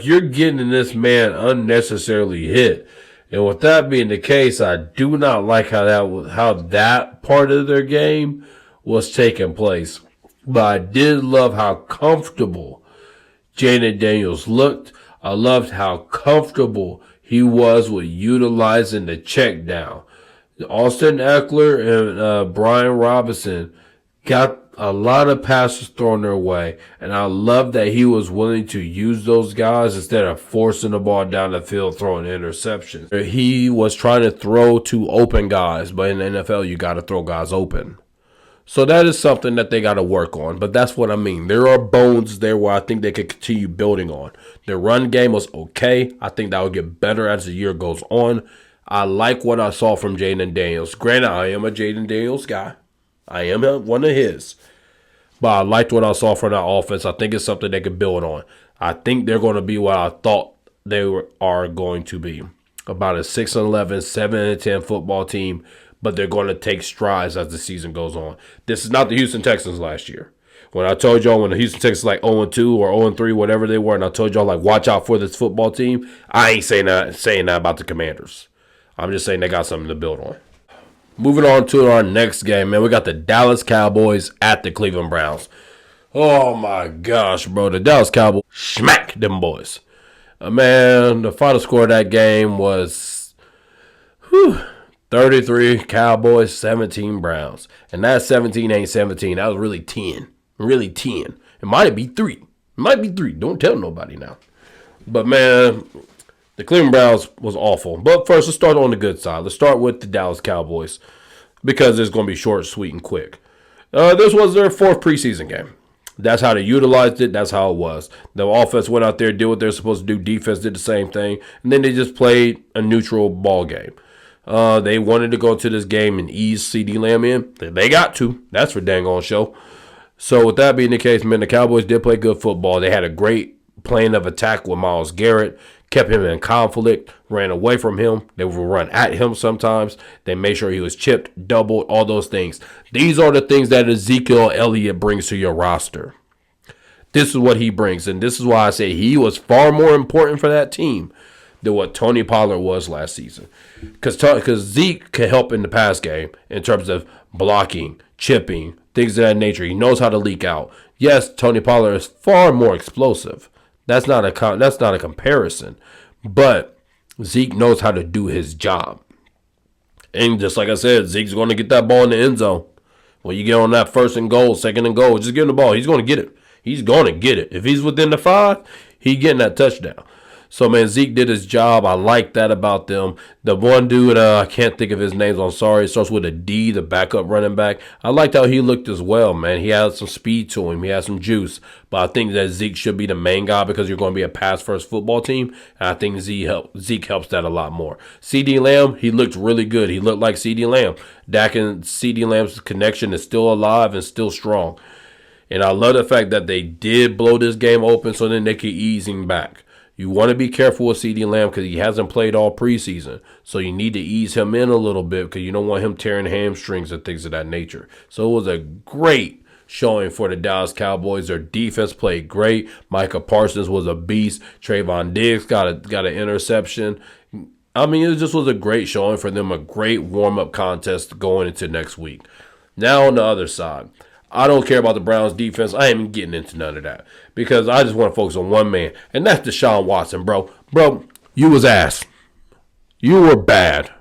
You're getting this man unnecessarily hit. And with that being the case, I do not like how that part of their game was taking place. But I did love how comfortable Jaden Daniels looked. I loved how comfortable he was with utilizing the check down. Austin Eckler and Brian Robinson got a lot of passes thrown their way, and I love that he was willing to use those guys instead of forcing the ball down the field, throwing interceptions. He was trying to throw to open guys, but in the NFL, you got to throw guys open. So that is something that they got to work on, but that's what I mean. There are bones there where I think they could continue building on. Their run game was okay. I think that will get better as the year goes on. I like what I saw from Jaden Daniels. Granted, I am a Jaden Daniels guy. I am one of his. But I liked what I saw from that offense. I think it's something they could build on. I think they're going to be what I thought they are going to be. About a 6-11, 7-10 football team, but they're going to take strides as the season goes on. This is not the Houston Texans last year. When I told y'all when the Houston Texans 0-2 or 0-3, whatever they were, and I told y'all watch out for this football team, I ain't saying that about the Commanders. I'm just saying they got something to build on. Moving on to our next game, man. We got the Dallas Cowboys at the Cleveland Browns. Oh, my gosh, bro. The Dallas Cowboys smack them boys. Man, the final score of that game was 33 Cowboys, 17 Browns. And that 17 ain't 17. That was really 10. Really 10. It might be 3. It might be 3. Don't tell nobody now. But, man, the Cleveland Browns was awful. But first, let's start on the good side. Let's start with the Dallas Cowboys because it's going to be short, sweet, and quick. This was their 4th preseason game. That's how they utilized it. That's how it was. The offense went out there, did what they're supposed to do. Defense did the same thing. And then they just played a neutral ball game. They wanted to go to this game and ease CD Lamb in. They got to. That's for dang on show. So with that being the case, man, the Cowboys did play good football. They had a great plan of attack with Myles Garrett, kept him in conflict, ran away from him. They would run at him sometimes. They made sure he was chipped, doubled, all those things. These are the things that Ezekiel Elliott brings to your roster. This is what he brings, and this is why I say he was far more important for that team than what Tony Pollard was last season. Because Zeke can help in the pass game in terms of blocking, chipping, things of that nature. He knows how to leak out. Yes, Tony Pollard is far more explosive. That's not a comparison. But Zeke knows how to do his job. And just like I said, Zeke's going to get that ball in the end zone. When you get on that first and goal, second and goal, just give him the ball. He's going to get it. He's going to get it. If he's within the 5, he's getting that touchdown. So, man, Zeke did his job. I like that about them. The one dude, I can't think of his name. I'm sorry. It starts with a D, the backup running back. I liked how he looked as well, man. He had some speed to him. He had some juice. But I think that Zeke should be the main guy because you're going to be a pass-first football team. And I think Zeke helps that a lot more. CD Lamb, he looked really good. He looked like CD Lamb. Dak and CD Lamb's connection is still alive and still strong. And I love the fact that they did blow this game open so then they could ease him back. You want to be careful with CD Lamb because he hasn't played all preseason. So you need to ease him in a little bit because you don't want him tearing hamstrings and things of that nature. So it was a great showing for the Dallas Cowboys. Their defense played great. Micah Parsons was a beast. Trayvon Diggs got an interception. I mean, it just was a great showing for them, a great warm-up contest going into next week. Now on the other side, I don't care about the Browns defense. I ain't even getting into none of that because I just want to focus on one man, and that's Deshaun Watson, bro. Bro, you was ass. You were bad.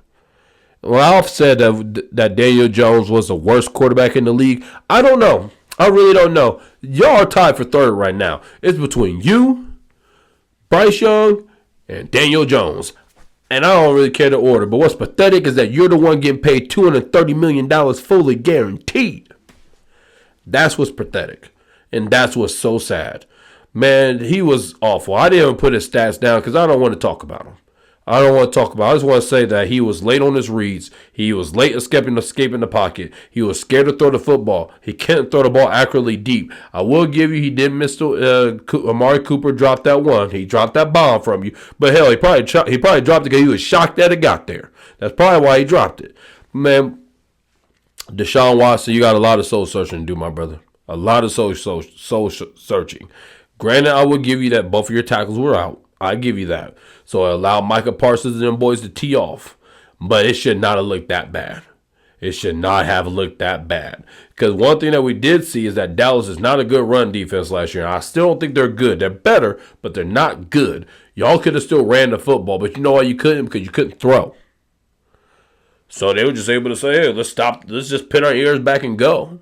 Well, I've said that Daniel Jones was the worst quarterback in the league. I don't know. I really don't know. Y'all are tied for third right now. It's between you, Bryce Young, and Daniel Jones. And I don't really care the order, but what's pathetic is that you're the one getting paid $230 million fully guaranteed. That's what's pathetic. And that's what's so sad. Man, he was awful. I didn't even put his stats down because I don't want to talk about him. I just want to say that he was late on his reads. He was late escaping the pocket. He was scared to throw the football. He couldn't throw the ball accurately deep. I will give you, he did miss Amari Cooper dropped that one. He dropped that bomb from you. But hell, he probably dropped it because he was shocked that it got there. That's probably why he dropped it. Man, Deshaun Watson, you got a lot of soul searching to do, my brother. A lot of soul searching. Granted, I will give you that both of your tackles were out. I give you that. So it allowed Micah Parsons and them boys to tee off. But it should not have looked that bad. It should not have looked that bad. Because one thing that we did see is that Dallas is not a good run defense last year. I still don't think they're good. They're better, but they're not good. Y'all could have still ran the football, but you know why you couldn't? Because you couldn't throw. So they were just able to say, hey, let's just pin our ears back and go.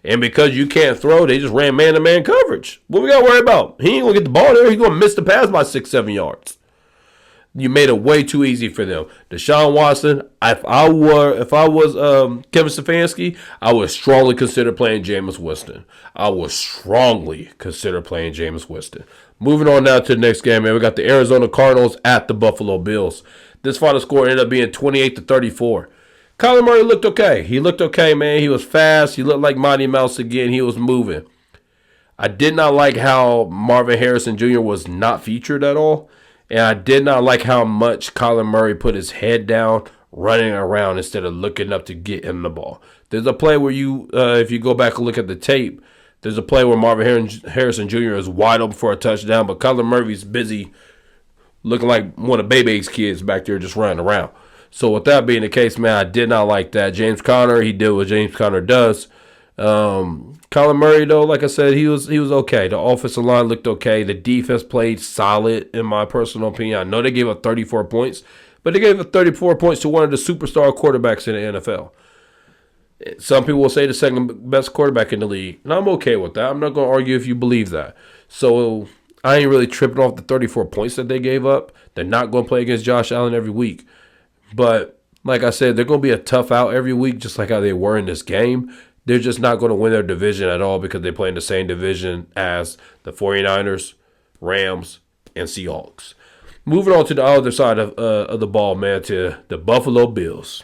And because you can't throw, they just ran man-to-man coverage. What we got to worry about? He ain't going to get the ball there. He's going to miss the pass by 6-7 yards. You made it way too easy for them. Deshaun Watson, if I was Kevin Stefanski, I would strongly consider playing Jameis Winston. Moving on now to the next game, man. We got the Arizona Cardinals at the Buffalo Bills. This final score ended up being 28-34. Kyler Murray looked okay. He looked okay, man. He was fast. He looked like Mighty Mouse again. He was moving. I did not like how Marvin Harrison Jr. was not featured at all. And I did not like how much Kyler Murray put his head down, running around instead of looking up to get him the ball. There's a play where if you go back and look at the tape, there's a play where Marvin Harrison Jr. is wide open for a touchdown, but Kyler Murray's busy looking like one of Bebe's kids back there just running around. So with that being the case, man, I did not like that. James Conner, he did what James Conner does. Kyler Murray, though, like I said, he was okay. The offensive line looked okay. The defense played solid, in my personal opinion. I know they gave up 34 points, but they gave up 34 points to one of the superstar quarterbacks in the NFL. Some people will say the second best quarterback in the league, and I'm okay with that. I'm not going to argue if you believe that. So I ain't really tripping off the 34 points that they gave up. They're not going to play against Josh Allen every week. But like I said, they're going to be a tough out every week, just like how they were in this game. they're just not going to win their division at all because they play in the same division as the 49ers, Rams, and Seahawks. Moving on to the other side of the ball, man, to the Buffalo Bills.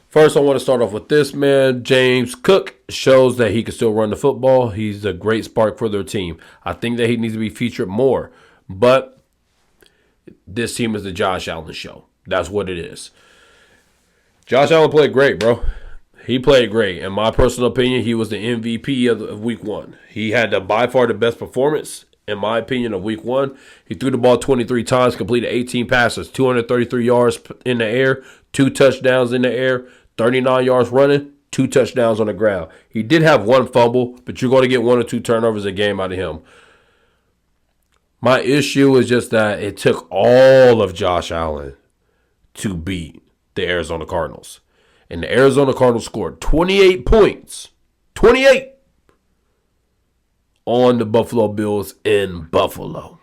First, I want to start off with this, man. James Cook shows that he can still run the football. He's a great spark for their team. I think that he needs to be featured more. But this team is the Josh Allen show. That's what it is. Josh Allen played great, bro. He played great. In my personal opinion, he was the MVP of week one. He had by far the best performance, in my opinion, of week one. He threw the ball 23 times, completed 18 passes, 233 yards in the air, 2 touchdowns in the air, 39 yards running, 2 touchdowns on the ground. He did have 1 fumble, but you're going to get 1 or 2 turnovers a game out of him. My issue is just that it took all of Josh Allen to beat the Arizona Cardinals. And the Arizona Cardinals scored 28 points. 28 on the Buffalo Bills in Buffalo.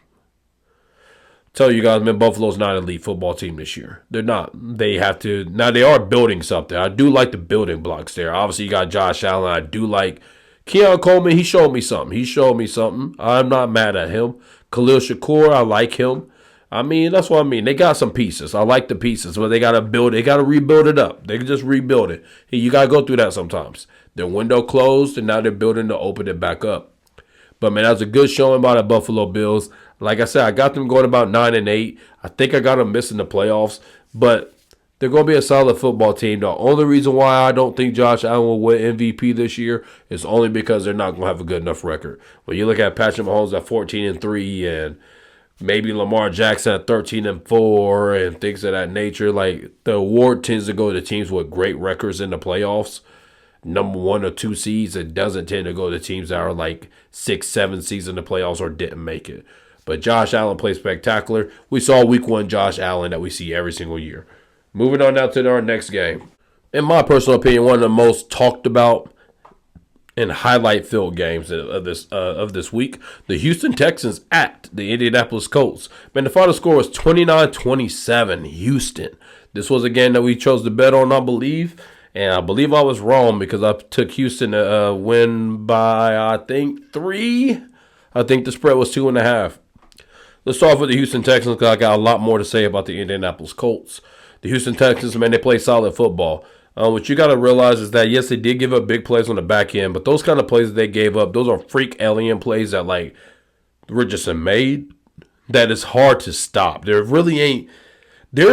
Tell you guys, man, Buffalo's not an elite football team this year. They're not. They have to. Now, they are building something. I do like the building blocks there. Obviously, you got Josh Allen. I do like Keon Coleman. He showed me something. I'm not mad at him. Khalil Shakur, I like him. I mean, that's what I mean. They got some pieces. I like the pieces, but they got to build. They got to rebuild it up. They can just rebuild it. Hey, you got to go through that sometimes. Their window closed, and now they're building to open it back up. But, man, that was a good showing by the Buffalo Bills. Like I said, I got them going about 9-8. I think I got them missing the playoffs, but they're going to be a solid football team. The only reason why I don't think Josh Allen will win MVP this year is only because they're not going to have a good enough record. When you look at Patrick Mahomes at 14-3 and maybe Lamar Jackson at 13-4 and things of that nature, like the award tends to go to teams with great records in the playoffs. Number 1 or 2 seeds. It doesn't tend to go to teams that are like 6, 7 seeds in the playoffs or didn't make it. But Josh Allen played spectacular. We saw week 1 Josh Allen that we see every single year. Moving on now to our next game. In my personal opinion, one of the most talked about and highlight-filled games of this week, the Houston Texans at the Indianapolis Colts. Man, the final score was 29-27, Houston. This was a game that we chose to bet on, I believe. And I believe I was wrong because I took Houston to win by, I think, 3. I think the spread was 2.5. Let's start off with the Houston Texans because I got a lot more to say about the Indianapolis Colts. The Houston Texans, man, they play solid football. What you got to realize is that, yes, they did give up big plays on the back end, but those kind of plays that they gave up, those are freak alien plays that, like, Richardson made that is hard to stop. There really ain't – there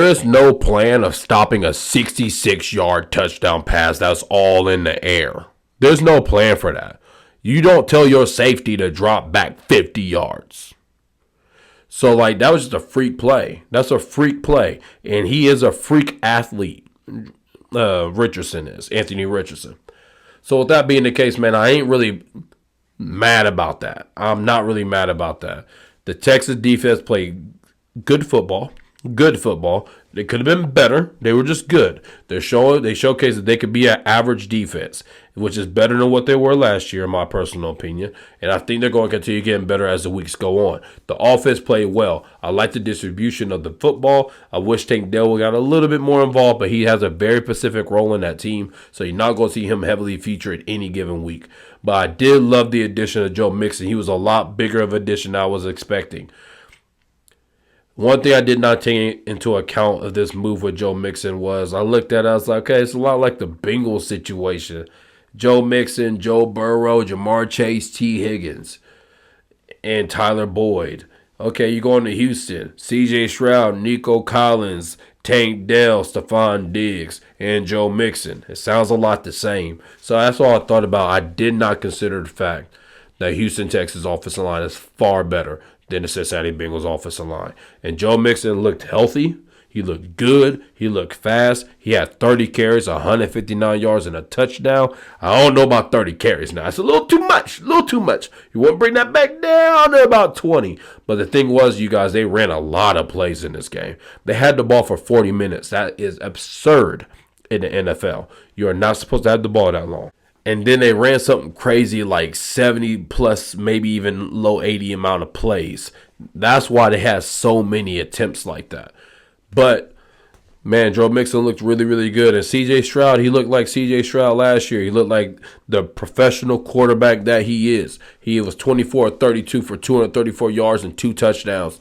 is no plan of stopping a 66-yard touchdown pass that's all in the air. There's no plan for that. You don't tell your safety to drop back 50 yards. So, like, that was just a freak play. That's a freak play. And he is a freak athlete. Richardson is. Anthony Richardson. So, with that being the case, man, I ain't really mad about that. I'm not really mad about that. The Texas defense played good football. Good football. They could have been better. They were just good. They showcased that they could be an average defense, which is better than what they were last year, in my personal opinion. And I think they're going to continue getting better as the weeks go on. The offense played well. I like the distribution of the football. I wish Tank Dell got a little bit more involved, but he has a very specific role in that team, so you're not going to see him heavily featured any given week. But I did love the addition of Joe Mixon. He was a lot bigger of an addition than I was expecting. One thing I did not take into account of this move with Joe Mixon was I looked at it, I was like, okay, it's a lot like the Bengals situation. Joe Mixon, Joe Burrow, Jamar Chase, T. Higgins, and Tyler Boyd. Okay, you're going to Houston. C.J. Stroud, Nico Collins, Tank Dell, Stephon Diggs, and Joe Mixon. It sounds a lot the same. So that's all I thought about. I did not consider the fact that Houston, Texas offensive line is far better than the Cincinnati Bengals offensive line. And Joe Mixon looked healthy. He looked good. He looked fast. He had 30 carries, 159 yards, and a touchdown. I don't know about 30 carries now. It's a little too much. You want to bring that back down to about 20. But the thing was, you guys, they ran a lot of plays in this game. They had the ball for 40 minutes. That is absurd in the NFL. You are not supposed to have the ball that long. And then they ran something crazy like 70 plus, maybe even low 80 amount of plays. That's why they had so many attempts like that. But Man, Joe Mixon looked really, really good. And C.J. Stroud, he looked like C.J. Stroud last year. He looked like the professional quarterback that he is. He was 24-32 for 234 yards and 2 touchdowns.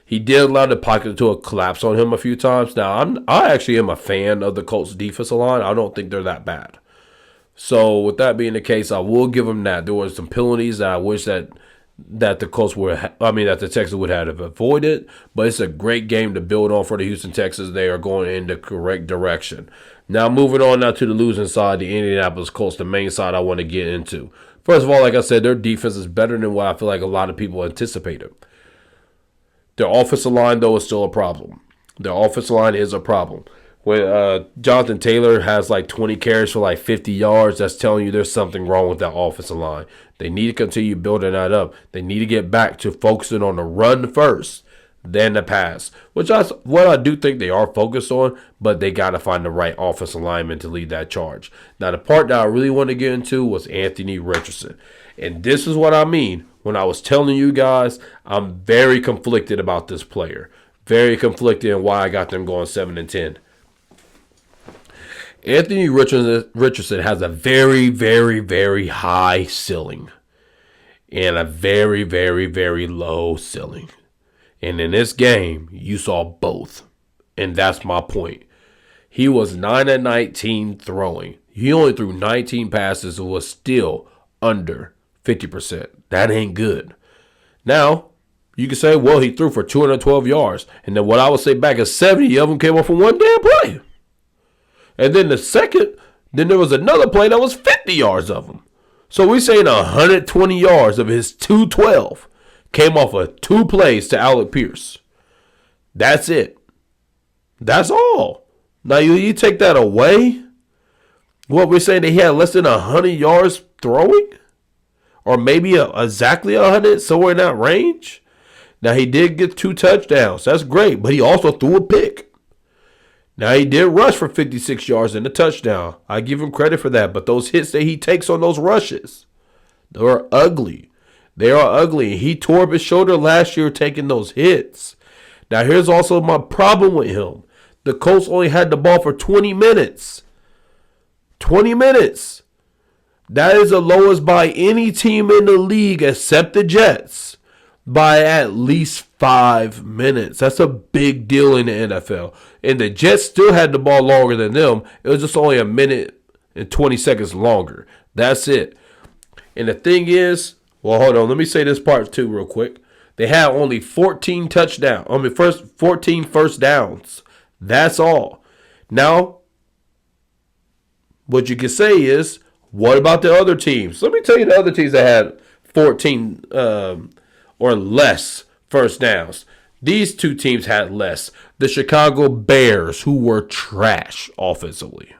He did allow the pocket to collapse on him a few times. Now, I actually am a fan of the Colts defensive line. I don't think they're that bad. So, with that being the case, I will give him that. There were some penalties that I wish that the Colts that the Texans would have avoided. But it's a great game to build on for the Houston Texans. They are going in the correct direction. Now, moving on now to the losing side, the Indianapolis Colts, the main side I want to get into. First of all, like I said, their defense is better than what I feel like a lot of people anticipated. Their offensive line, though, is still a problem. Their offensive line is a problem. When Jonathan Taylor has like 20 carries for like 50 yards, that's telling you there's something wrong with that offensive line. They need to continue building that up. They need to get back to focusing on the run first, then the pass, which is what I do think they are focused on, but they got to find the right offensive lineman to lead that charge. Now, the part that I really want to get into was Anthony Richardson. And this is what I mean when I was telling you guys I'm very conflicted about this player. Very conflicted in why I got them going 7-10. Anthony Richardson has a very, very, very high ceiling and a very, very, very low ceiling. And in this game, you saw both. And that's my point. He was 9-19 throwing. He only threw 19 passes and was still under 50%. That ain't good. Now, you can say, well, he threw for 212 yards. And then what I would say back is 70 of them came off from one damn play. And then then there was another play that was 50 yards of him. So we're saying 120 yards of his 212 came off of 2 plays to Alec Pierce. That's it. That's all. Now you take that away, what we're saying that he had less than 100 yards throwing? Or maybe exactly 100, somewhere in that range? Now he did get 2 touchdowns. That's great, but he also threw a pick. Now, he did rush for 56 yards and a touchdown. I give him credit for that. But those hits that he takes on those rushes, they are ugly. They are ugly. He tore up his shoulder last year taking those hits. Now, here's also my problem with him. The Colts only had the ball for 20 minutes. 20 minutes. That is the lowest by any team in the league except the Jets. By at least 5 minutes. That's a big deal in the NFL. And the Jets still had the ball longer than them. It was just only 1 minute and 20 seconds longer. That's it. And the thing is, well, hold on. Let me say this part too real quick. They had only 14 touchdowns. 14 first downs. That's all. Now, what you can say is, what about the other teams? Let me tell you the other teams that had 14 or less first downs. These 2 teams had less. The Chicago Bears, who were trash offensively.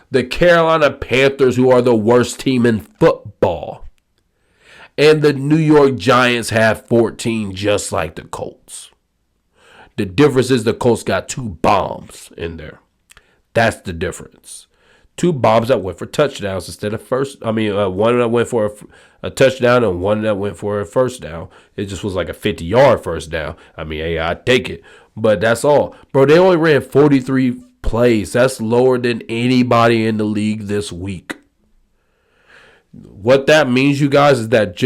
The Carolina Panthers, who are the worst team in football. And the New York Giants had 14, just like the Colts. The difference is the Colts got 2 bombs in there. That's the difference. 2 bombs that went for touchdowns instead of one that went for a touchdown and one that went for a first down. It just was like a 50-yard first down. Hey, I'd take it. But that's all. Bro, they only ran 43 plays. That's lower than anybody in the league this week. What that means, you guys, is that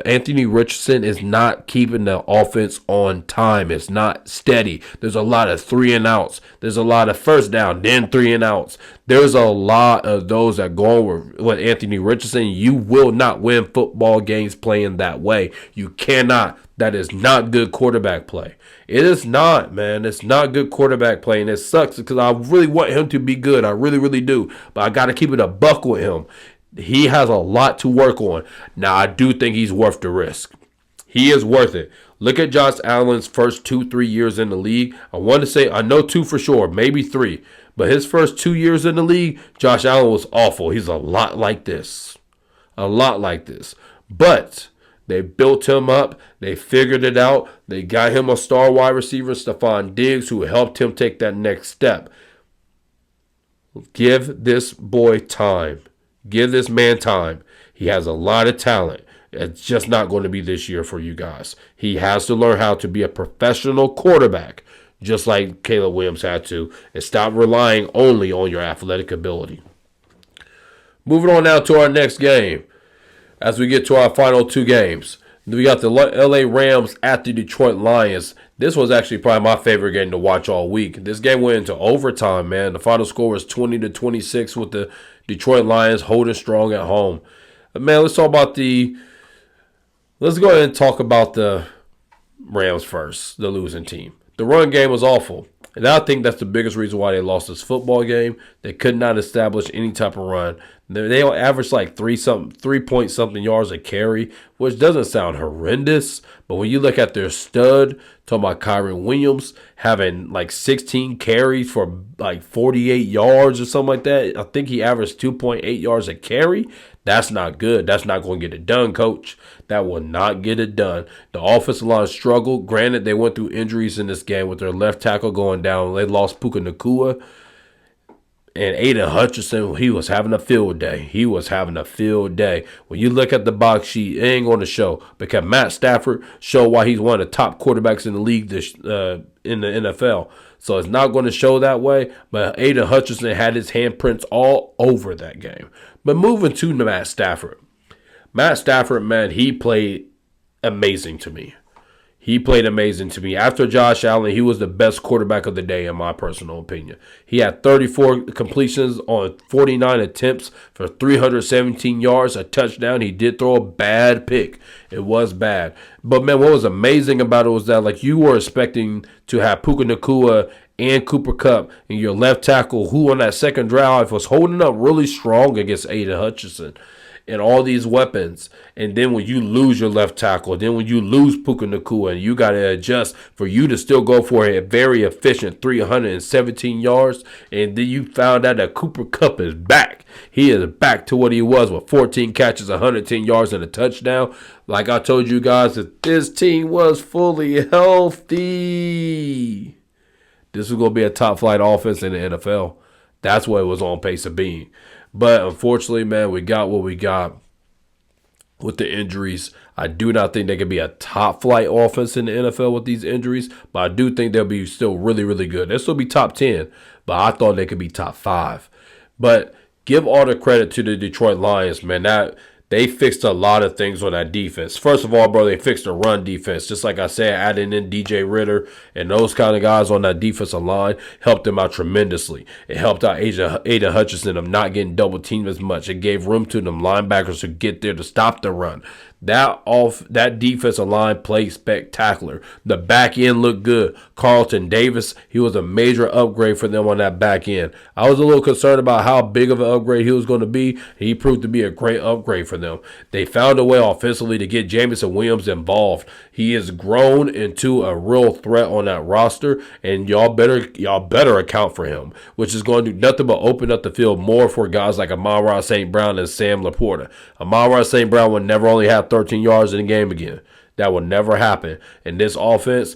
Anthony Richardson is not keeping the offense on time. It's not steady. There's a lot of 3 and outs. There's a lot of first down, then 3 and outs. There's a lot of those that go with Anthony Richardson. You will not win football games playing that way. You cannot. That is not good quarterback play. It is not, man. It's not good quarterback play, and it sucks because I really want him to be good. I really, really do. But I got to keep it a buck with him. He has a lot to work on. Now, I do think he's worth the risk. He is worth it. Look at Josh Allen's first 2-3 years in the league. I know 2 for sure, maybe 3. But his first 2 years in the league, Josh Allen was awful. He's a lot like this. A lot like this. But they built him up. They figured it out. They got him a star wide receiver, Stephon Diggs, who helped him take that next step. Give this boy time. Give this man time. He has a lot of talent. It's just not going to be this year for you guys. He has to learn how to be a professional quarterback. just like Caleb Williams had to, and stop relying only on your athletic ability. Moving on now to our next game. As we get to our final two games, we got the LA Rams at the Detroit Lions. This was actually probably my favorite game to watch all week. This game went into overtime, man. The final score was 20-26 with the Detroit Lions holding strong at home. Man, let's go ahead and talk about the Rams first, the losing team. The run game was awful. And I think that's the biggest reason why they lost this football game. They could not establish any type of run. They averaged like 3-point-something yards a carry, which doesn't sound horrendous. But when you look at their stud, talking about Kyron Williams having like 16 carries for like 48 yards or something like that. I think he averaged 2.8 yards a carry. That's not good. That's not going to get it done, coach. That will not get it done. The offensive line struggled. Granted, they went through injuries in this game with their left tackle going down. They lost Puka Nacua. And Aiden Hutchinson, he was having a field day. He was having a field day. When you look at the box sheet, it ain't going to show. Because Matt Stafford showed why he's one of the top quarterbacks in the league in the NFL. So it's not going to show that way. But Aiden Hutchinson had his handprints all over that game. But moving to Matt Stafford. Matt Stafford, man, he played amazing to me. He played amazing to me. After Josh Allen, he was the best quarterback of the day, in my personal opinion. He had 34 completions on 49 attempts for 317 yards, a touchdown. He did throw a bad pick. It was bad. But, man, what was amazing about it was that, like, you were expecting to have Puka Nacua and Cooper Kupp and your left tackle, who on that second drive was holding up really strong against Aiden Hutchinson. And all these weapons, and then when you lose your left tackle, then when you lose Puka Nacua, and you got to adjust for you to still go for a very efficient 317 yards, and then you found out that Cooper Kupp is back. He is back to what he was with 14 catches, 110 yards, and a touchdown. Like I told you guys, if this team was fully healthy, this was going to be a top-flight offense in the NFL. That's what it was on pace of being. But unfortunately, man, we got what we got with the injuries. I do not think they could be a top-flight offense in the NFL with these injuries, but I do think they'll be still really, really good. They'll still be top 10, but I thought they could be top 5. But give all the credit to the Detroit Lions, man. They fixed a lot of things on that defense. First of all, bro, they fixed the run defense. Just like I said, adding in DJ Ritter and those kind of guys on that defensive line helped them out tremendously. It helped out Aiden Hutchinson of not getting double teamed as much. It gave room to them linebackers to get there to stop the run. That defensive line played spectacular. The back end looked good. Carlton Davis, he was a major upgrade for them on that back end. I was a little concerned about how big of an upgrade he was going to be. He proved to be a great upgrade for them. They found a way offensively to get Jameson Williams involved. He has grown into a real threat on that roster, and y'all better account for him, which is going to do nothing but open up the field more for guys like Amon-Ra St. Brown and Sam Laporta. Amon-Ra St. Brown would never only have 13 yards in the game again. That will never happen. And this offense,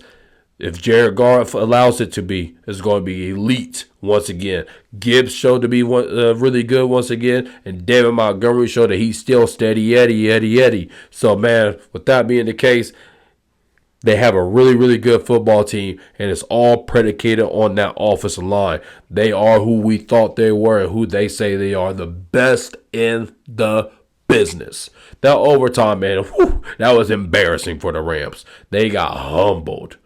if Jared Goff allows it to be, is going to be elite once again. Gibbs showed to be really good once again, and David Montgomery showed that he's still steady Eddie. So, man, with that being the case, they have a really, really good football team, and it's all predicated on that offensive line. They are who we thought they were and who they say they are, the best in the business. That overtime, man, that was embarrassing for the Rams. They got humbled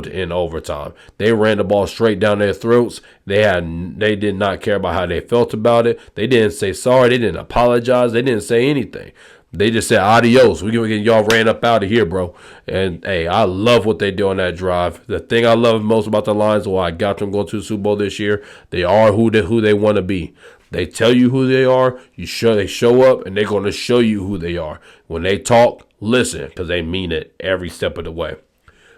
in overtime. They ran the ball straight down their throats. They did not care about how they felt about it. They didn't say sorry. They didn't apologize. They didn't say anything. They just said, adios. We're going to get y'all ran up out of here, bro. And, hey, I love what they do on that drive. The thing I love most about the Lions, why I got them going to the Super Bowl this year, they are who they want to be. They tell you who they are. They show up, and they're going to show you who they are. When they talk, listen, because they mean it every step of the way.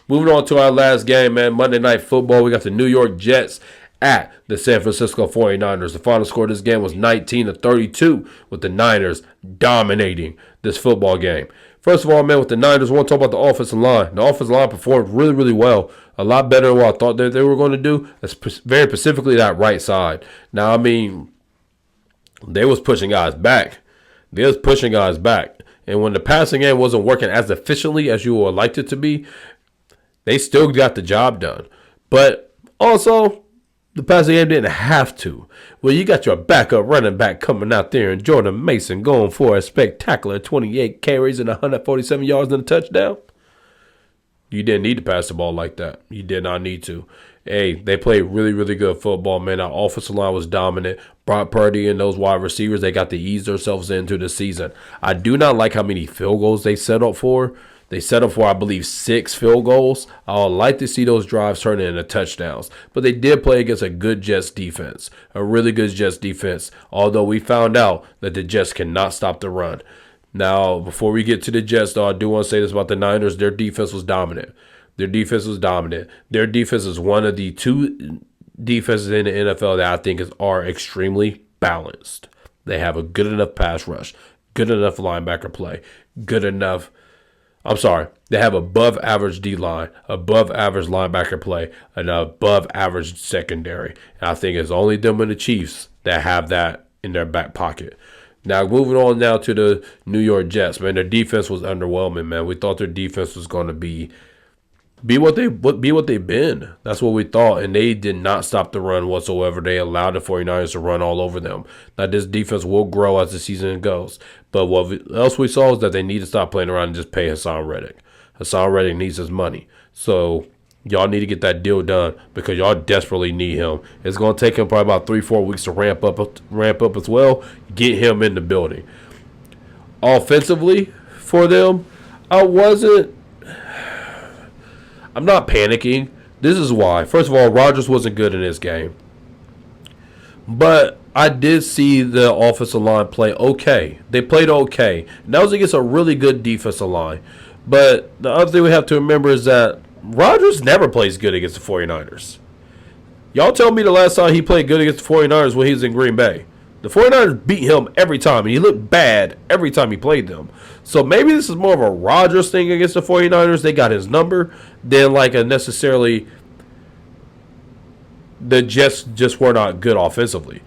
Moving on to our last game, man, Monday Night Football. We got the New York Jets at the San Francisco 49ers. The final score of this game was 19-32, with the Niners dominating this football game. First of all, man, with the Niners, I want to talk about the offensive line. The offensive line performed really, really well. A lot better than what I thought that they were going to do. That's very specifically that right side. Now, I mean, they was pushing guys back. And when the passing game wasn't working as efficiently as you would like it to be, they still got the job done. But also, the passing game didn't have to. Well, you got your backup running back coming out there and Jordan Mason going for a spectacular 28 carries and 147 yards and a touchdown. You didn't need to pass the ball like that. You did not need to. Hey, they played really, really good football, man. Our offensive line was dominant. Brock Purdy and those wide receivers, they got to ease themselves into the season. I do not like how many field goals they set up for. They set up for, I believe, 6 field goals. I would like to see those drives turn into touchdowns. But they did play against a good Jets defense, a really good Jets defense, although we found out that the Jets cannot stop the run. Now, before we get to the Jets, though, I do want to say this about the Niners. Their defense was dominant. Their defense is one of the 2 defenses in the NFL that I think are extremely balanced. They have a good enough pass rush, good enough linebacker play, they have above average D-line, above average linebacker play, and above average secondary. And I think it's only them and the Chiefs that have that in their back pocket. Now, moving on now to the New York Jets, man, their defense was underwhelming, man. We thought their defense was going to be what they've been. That's what we thought, and they did not stop the run whatsoever. They allowed the 49ers to run all over them. Now, this defense will grow as the season goes, but what else we saw is that they need to stop playing around and just pay Hassan Reddick. Hassan Reddick needs his money, so y'all need to get that deal done because y'all desperately need him. It's going to take him probably about 3-4 weeks to ramp up as well. Get him in the building. Offensively for them, I'm not panicking. This is why. First of all, Rodgers wasn't good in this game. But I did see the offensive line play okay. They played okay. And that was against a really good defensive line. But the other thing we have to remember is that Rodgers never plays good against the 49ers. Y'all tell me the last time he played good against the 49ers when he was in Green Bay. The 49ers beat him every time, and he looked bad every time he played them. So maybe this is more of a Rodgers thing against the 49ers. They got his number than like a necessarily the Jets just were not good offensively.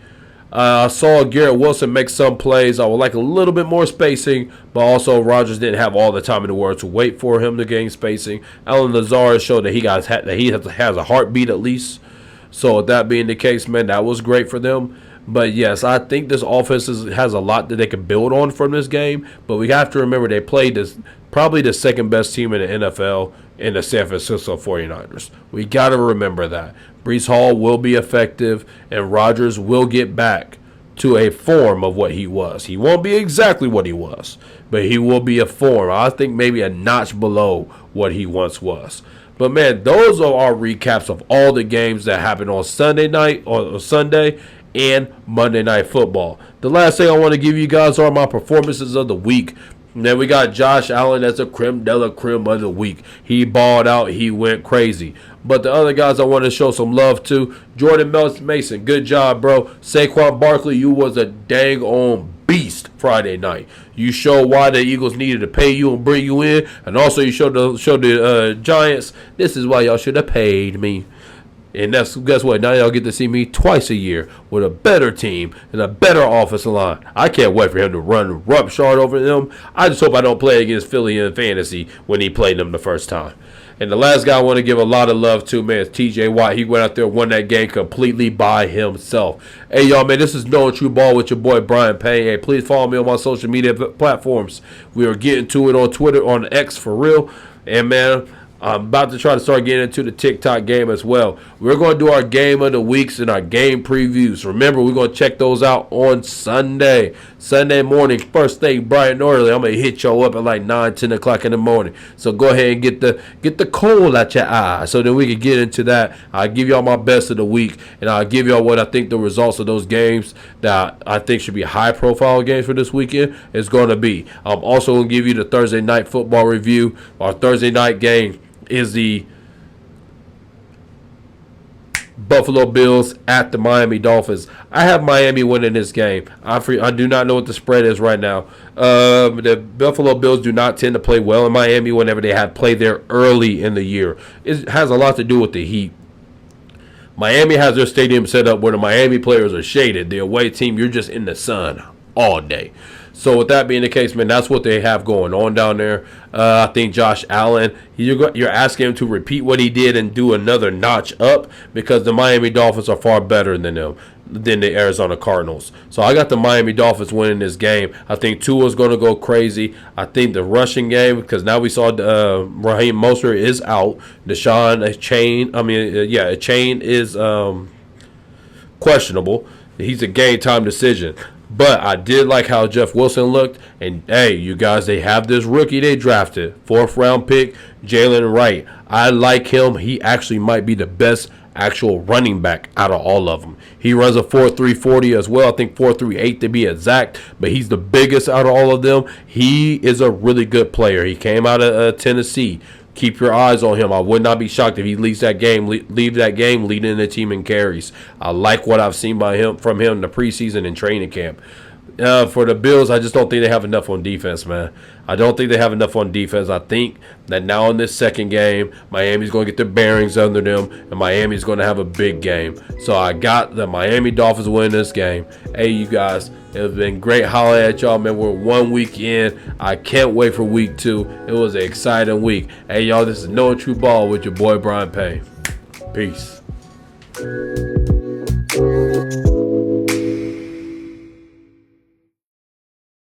I saw Garrett Wilson make some plays. I would like a little bit more spacing, but also Rodgers didn't have all the time in the world to wait for him to gain spacing. Allen Lazard showed that he has a heartbeat at least. So with that being the case, man, that was great for them. But yes, I think this offense has a lot that they can build on from this game. But we have to remember they played this probably the second best team in the NFL in the San Francisco 49ers. We got to remember that. Breece Hall will be effective, and Rodgers will get back to a form of what he was. He won't be exactly what he was, but he will be a form. I think maybe a notch below what he once was. But, man, those are our recaps of all the games that happened on Sunday night or Sunday and Monday Night Football. The last thing I want to give you guys are my performances of the week. And then we got Josh Allen as a creme de la creme of the week. He balled out. He went crazy. But the other guys I want to show some love to, Jordan Mason, good job, bro. Saquon Barkley, you was a dang on beast Friday night. You showed why the Eagles needed to pay you and bring you in. And also you showed the Giants, this is why y'all should have paid me. And guess what? Now y'all get to see me twice a year with a better team and a better offensive line. I can't wait for him to run roughshod over them. I just hope I don't play against Philly in fantasy when he played them the first time. And the last guy I want to give a lot of love to, man, is TJ Watt. He went out there and won that game completely by himself. Hey, y'all, man, this is Knowing True Ball with your boy, Brian Payne. Hey, please follow me on my social media platforms. We are getting to it on Twitter, on X for real. And, man, I'm about to try to start getting into the TikTok game as well. We're going to do our game of the weeks and our game previews. Remember, we're going to check those out on Sunday. Sunday morning, first thing bright and early. I'm going to hit y'all up at like 9, 10 o'clock in the morning. So go ahead and get the coal out your eye so that we can get into that. I'll give y'all my best of the week, and I'll give y'all what I think the results of those games that I think should be high-profile games for this weekend is going to be. I'm also going to give you the Thursday night football review. Our Thursday night game is the Buffalo Bills at the Miami Dolphins. I have Miami winning this game. I do not know what the spread is right now. The Buffalo Bills do not tend to play well in Miami whenever they have played there early in the year. It has a lot to do with the heat. Miami has their stadium set up where the Miami players are shaded. The away team, you're just in the sun all day. So with that being the case, man, that's what they have going on down there. I think Josh Allen, you're asking him to repeat what he did and do another notch up, because the Miami Dolphins are far better than them, than the Arizona Cardinals. So I got the Miami Dolphins winning this game. I think Tua's going to go crazy. I think the rushing game, because now we saw Raheem Mostert is out. Deshaun Chain is questionable. He's a game time decision. But I did like how Jeff Wilson looked. And, hey, you guys, they have this rookie they drafted. 4th round pick, Jalen Wright. I like him. He actually might be the best actual running back out of all of them. He runs a 4.3 40 as well. I think 4.38 to be exact. But he's the biggest out of all of them. He is a really good player. He came out of Tennessee. Keep your eyes on him. I would not be shocked if he leaves that game, leading the team in carries. I like what I've seen from him in the preseason and training camp. For the Bills, I just don't think they have enough on defense, man. I don't think they have enough on defense. I think that now in this second game, Miami's going to get their bearings under them, and Miami's going to have a big game. So I got the Miami Dolphins winning this game. Hey, you guys, it's been great hollering at y'all, man. We're 1 week in. I can't wait for week 2. It was an exciting week. Hey, y'all, this is Knowing True Ball with your boy Brian Payne. Peace.